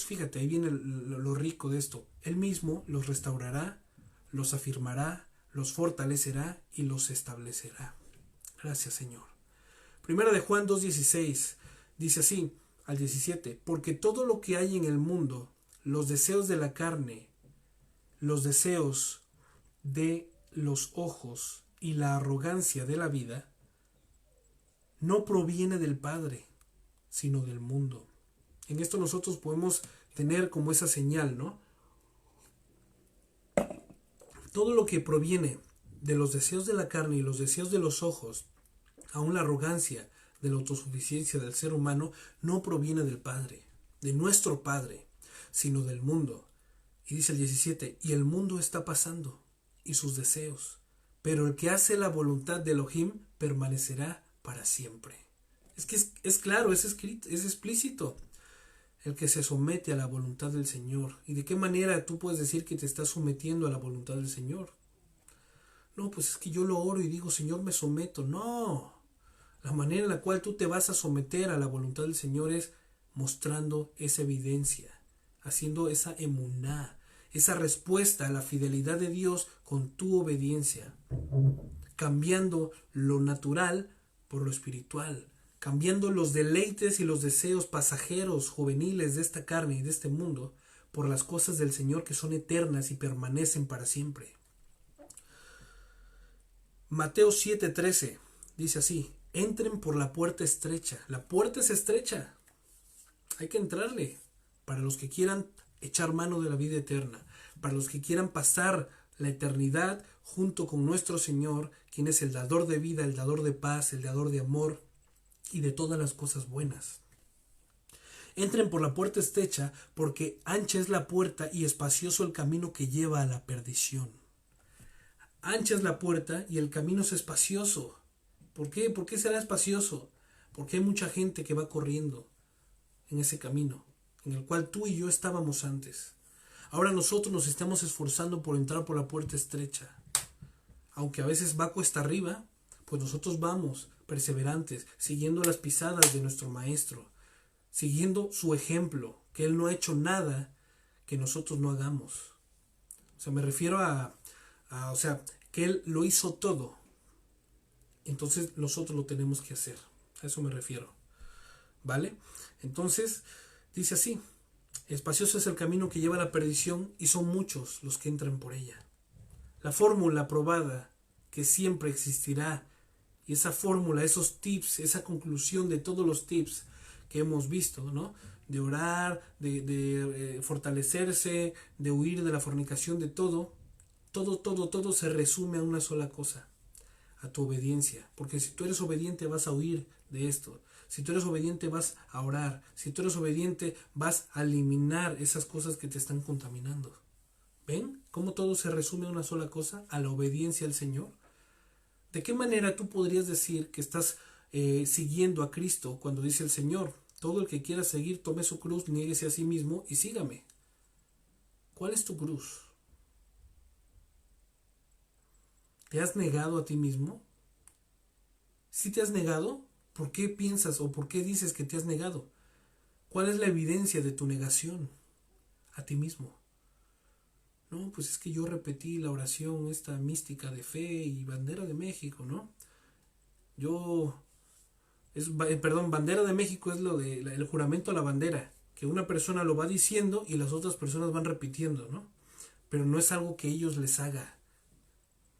fíjate, ahí viene lo rico de esto, él mismo los restaurará, los afirmará, los fortalecerá y los establecerá. Gracias, Señor. Primera de Juan 2:16 dice así, al 17, porque todo lo que hay en el mundo, los deseos de la carne, los deseos de los ojos y la arrogancia de la vida, no proviene del Padre, sino del mundo. En esto nosotros podemos tener como esa señal, ¿no? Todo lo que proviene de los deseos de la carne y los deseos de los ojos, aún la arrogancia de la autosuficiencia del ser humano, no proviene del Padre, de nuestro Padre, sino del mundo. Y dice el 17, y el mundo está pasando, y sus deseos, pero el que hace la voluntad de Elohim permanecerá para siempre. Es que es claro, es escrito, es explícito. El que se somete a la voluntad del Señor. ¿Y de qué manera tú puedes decir que te estás sometiendo a la voluntad del Señor? No, pues es que yo lo oro y digo, Señor, me someto. No. La manera en la cual tú te vas a someter a la voluntad del Señor es mostrando esa evidencia, haciendo esa emuná, esa respuesta a la fidelidad de Dios con tu obediencia, cambiando lo natural por lo espiritual, cambiando los deleites y los deseos pasajeros, juveniles de esta carne y de este mundo, por las cosas del Señor que son eternas y permanecen para siempre. Mateo 7:13 dice así, entren por la puerta estrecha. La puerta es estrecha, hay que entrarle. Para los que quieran echar mano de la vida eterna, para los que quieran pasar la eternidad junto con nuestro Señor, quien es el dador de vida, el dador de paz, el dador de amor y de todas las cosas buenas. Entren por la puerta estrecha, porque ancha es la puerta y espacioso el camino que lleva a la perdición. Ancha es la puerta y el camino es espacioso. ¿Por qué? ¿Por qué será espacioso? Porque hay mucha gente que va corriendo en ese camino, en el cual tú y yo estábamos antes. Ahora nosotros nos estamos esforzando por entrar por la puerta estrecha. Aunque a veces va cuesta arriba, pues nosotros vamos perseverantes, siguiendo las pisadas de nuestro Maestro, siguiendo su ejemplo, que Él no ha hecho nada que nosotros no hagamos. O sea, me refiero o sea, que Él lo hizo todo. Entonces nosotros lo tenemos que hacer. A eso me refiero. ¿Vale? Entonces, dice así, espacioso es el camino que lleva a la perdición y son muchos los que entran por ella. La fórmula probada que siempre existirá, y esa fórmula, esos tips, esa conclusión de todos los tips que hemos visto, ¿no? de orar, de fortalecerse, de huir de la fornicación, de todo, todo se resume a una sola cosa, a tu obediencia. Porque si tú eres obediente vas a huir de esto. Si tú eres obediente vas a orar. Si tú eres obediente vas a eliminar esas cosas que te están contaminando. ¿Ven cómo todo se resume a una sola cosa? A la obediencia al Señor. ¿De qué manera tú podrías decir que estás siguiendo a Cristo cuando dice el Señor: todo el que quiera seguir, tome su cruz, niéguese a sí mismo y sígame? ¿Cuál es tu cruz? ¿Te has negado a ti mismo? ¿Si te has negado? ¿Por qué piensas o por qué dices que te has negado? ¿Cuál es la evidencia de tu negación a ti mismo? No, pues es que yo repetí la oración esta mística de fe y bandera de México, ¿no? Yo bandera de México es lo de el juramento a la bandera, que una persona lo va diciendo y las otras personas van repitiendo, ¿no? Pero no es algo que ellos les haga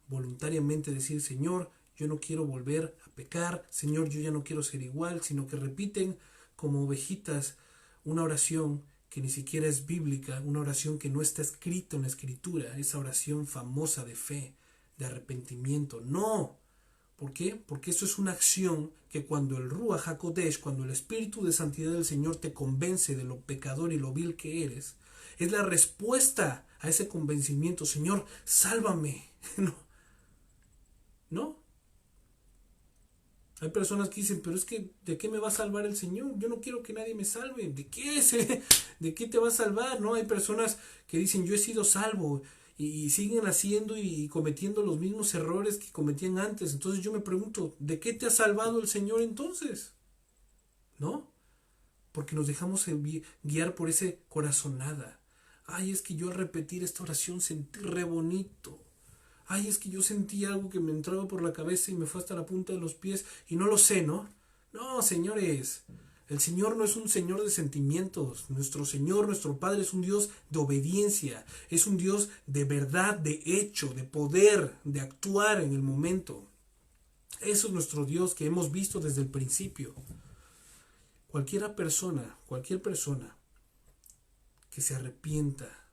voluntariamente decir: Señor, yo no quiero volver a pecar, Señor, yo ya no quiero ser igual, sino que repiten como ovejitas una oración que ni siquiera es bíblica, una oración que no está escrita en la escritura, esa oración famosa de fe, de arrepentimiento. No. ¿Por qué? Porque eso es una acción que cuando el Ruach HaKodesh, cuando el Espíritu de Santidad del Señor te convence de lo pecador y lo vil que eres, es la respuesta a ese convencimiento: Señor, sálvame. No. ¿No? Hay personas que dicen: pero es que ¿de qué me va a salvar el Señor? Yo no quiero que nadie me salve. ¿De qué? ¿De qué te va a salvar? ¿No? Hay personas que dicen: yo he sido salvo, y siguen haciendo y cometiendo los mismos errores que cometían antes. Entonces yo me pregunto: ¿de qué te ha salvado el Señor entonces? ¿No? Porque nos dejamos guiar por ese corazonada. Ay, es que yo al repetir esta oración sentí re bonito. Ay, es que yo sentí algo que me entraba por la cabeza y me fue hasta la punta de los pies y no lo sé, ¿no? No, señores, el Señor no es un Señor de sentimientos. Nuestro Señor, nuestro Padre, es un Dios de obediencia, es un Dios de verdad, de hecho, de poder, de actuar en el momento. Eso es nuestro Dios que hemos visto desde el principio. Cualquier persona que se arrepienta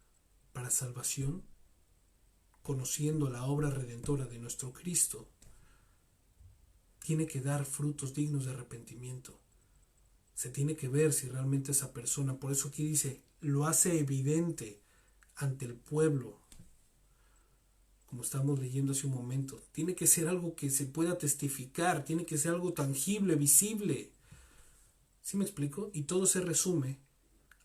para salvación, conociendo la obra redentora de nuestro Cristo, tiene que dar frutos dignos de arrepentimiento. Se tiene que ver si realmente esa persona, por eso aquí dice, lo hace evidente ante el pueblo, como estamos leyendo hace un momento. Tiene que ser algo que se pueda testificar, tiene que ser algo tangible, visible. ¿Sí me explico? Y todo se resume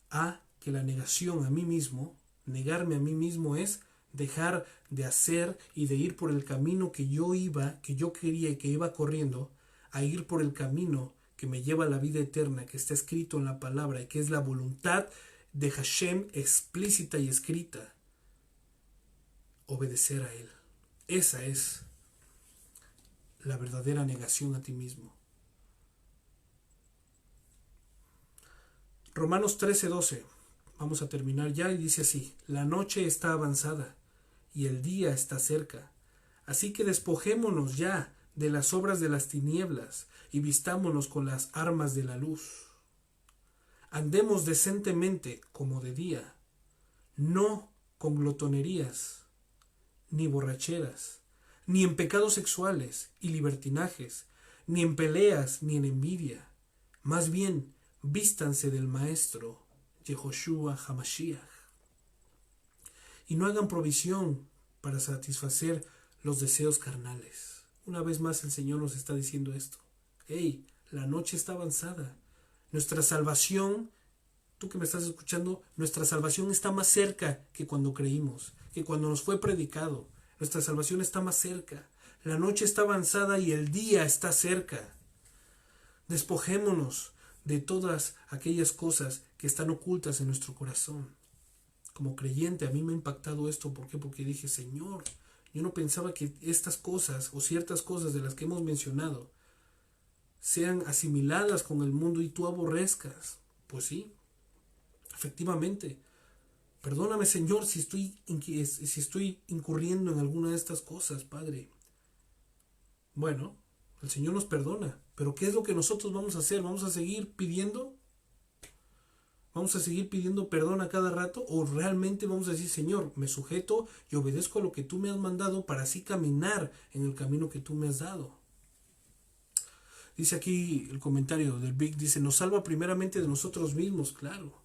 a que la negación a mí mismo, negarme a mí mismo, es dejar de hacer y de ir por el camino que yo iba, que yo quería y que iba corriendo, a ir por el camino que me lleva a la vida eterna, que está escrito en la palabra y que es la voluntad de Hashem explícita y escrita. Obedecer a Él. Esa es la verdadera negación a ti mismo. Romanos 13:12. Vamos a terminar ya y dice así: la noche está avanzada y el día está cerca. Así que despojémonos ya de las obras de las tinieblas y vistámonos con las armas de la luz. Andemos decentemente como de día, no con glotonerías, ni borracheras, ni en pecados sexuales y libertinajes, ni en peleas, ni en envidia. Más bien, vístanse del Maestro, Yehoshua Hamashiach, y no hagan provisión para satisfacer los deseos carnales. Una vez más el Señor nos está diciendo esto. Hey, la noche está avanzada. Nuestra salvación, tú que me estás escuchando, nuestra salvación está más cerca que cuando creímos, que cuando nos fue predicado. Nuestra salvación está más cerca. La noche está avanzada y el día está cerca. Despojémonos de todas aquellas cosas que están ocultas en nuestro corazón. Como creyente, a mí me ha impactado esto. ¿Por qué? Porque dije: Señor, yo no pensaba que estas cosas o ciertas cosas de las que hemos mencionado sean asimiladas con el mundo y tú aborrezcas. Pues sí, efectivamente. Perdóname, Señor, si estoy incurriendo en alguna de estas cosas, Padre. Bueno, el Señor nos perdona, pero ¿qué es lo que nosotros vamos a hacer? ¿Vamos a seguir pidiendo? ¿Vamos a seguir pidiendo perdón a cada rato? ¿O realmente vamos a decir, Señor, me sujeto y obedezco a lo que tú me has mandado para así caminar en el camino que tú me has dado? Dice aquí el comentario del Big, dice, nos salva primeramente de nosotros mismos, claro.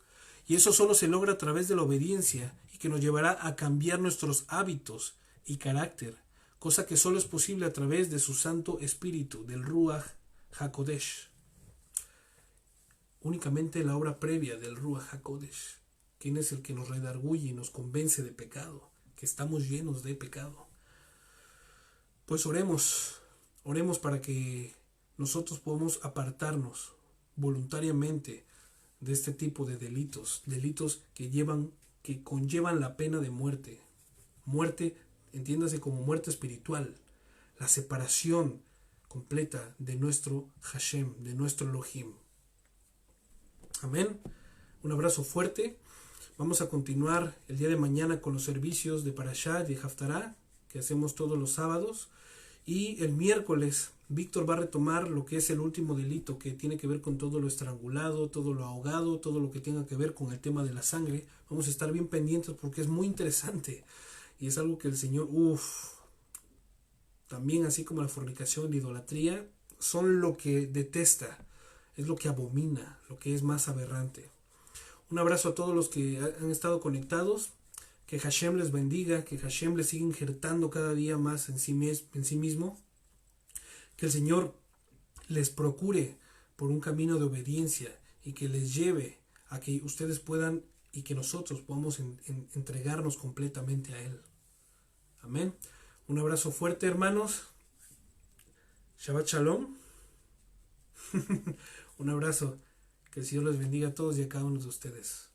Y eso solo se logra a través de la obediencia y que nos llevará a cambiar nuestros hábitos y carácter, cosa que solo es posible a través de su Santo Espíritu, del Ruach HaKodesh. Únicamente la obra previa del Ruach HaKodesh, quien es el que nos redarguye y nos convence de pecado, que estamos llenos de pecado. Pues oremos para que nosotros podamos apartarnos voluntariamente de este tipo de delitos que conllevan la pena de muerte. Muerte, entiéndase como muerte espiritual, la separación completa de nuestro Hashem, de nuestro Elohim. Amén. Un abrazo fuerte. Vamos a continuar el día de mañana con los servicios de Parashá y de Haftará que hacemos todos los sábados. Y el miércoles Víctor va a retomar lo que es el último delito, que tiene que ver con todo lo estrangulado, todo lo ahogado, todo lo que tenga que ver con el tema de la sangre. Vamos a estar bien pendientes porque es muy interesante. Y es algo que el Señor, también así como la fornicación y la idolatría, son lo que detesta, es lo que abomina, lo que es más aberrante. Un abrazo a todos los que han estado conectados. Que Hashem les bendiga, que Hashem les siga injertando cada día más en sí mismo. Que el Señor les procure por un camino de obediencia y que les lleve a que ustedes puedan y que nosotros podamos entregarnos completamente a Él. Amén. Un abrazo fuerte, hermanos. Shabbat Shalom. Un abrazo. Que el Señor les bendiga a todos y a cada uno de ustedes.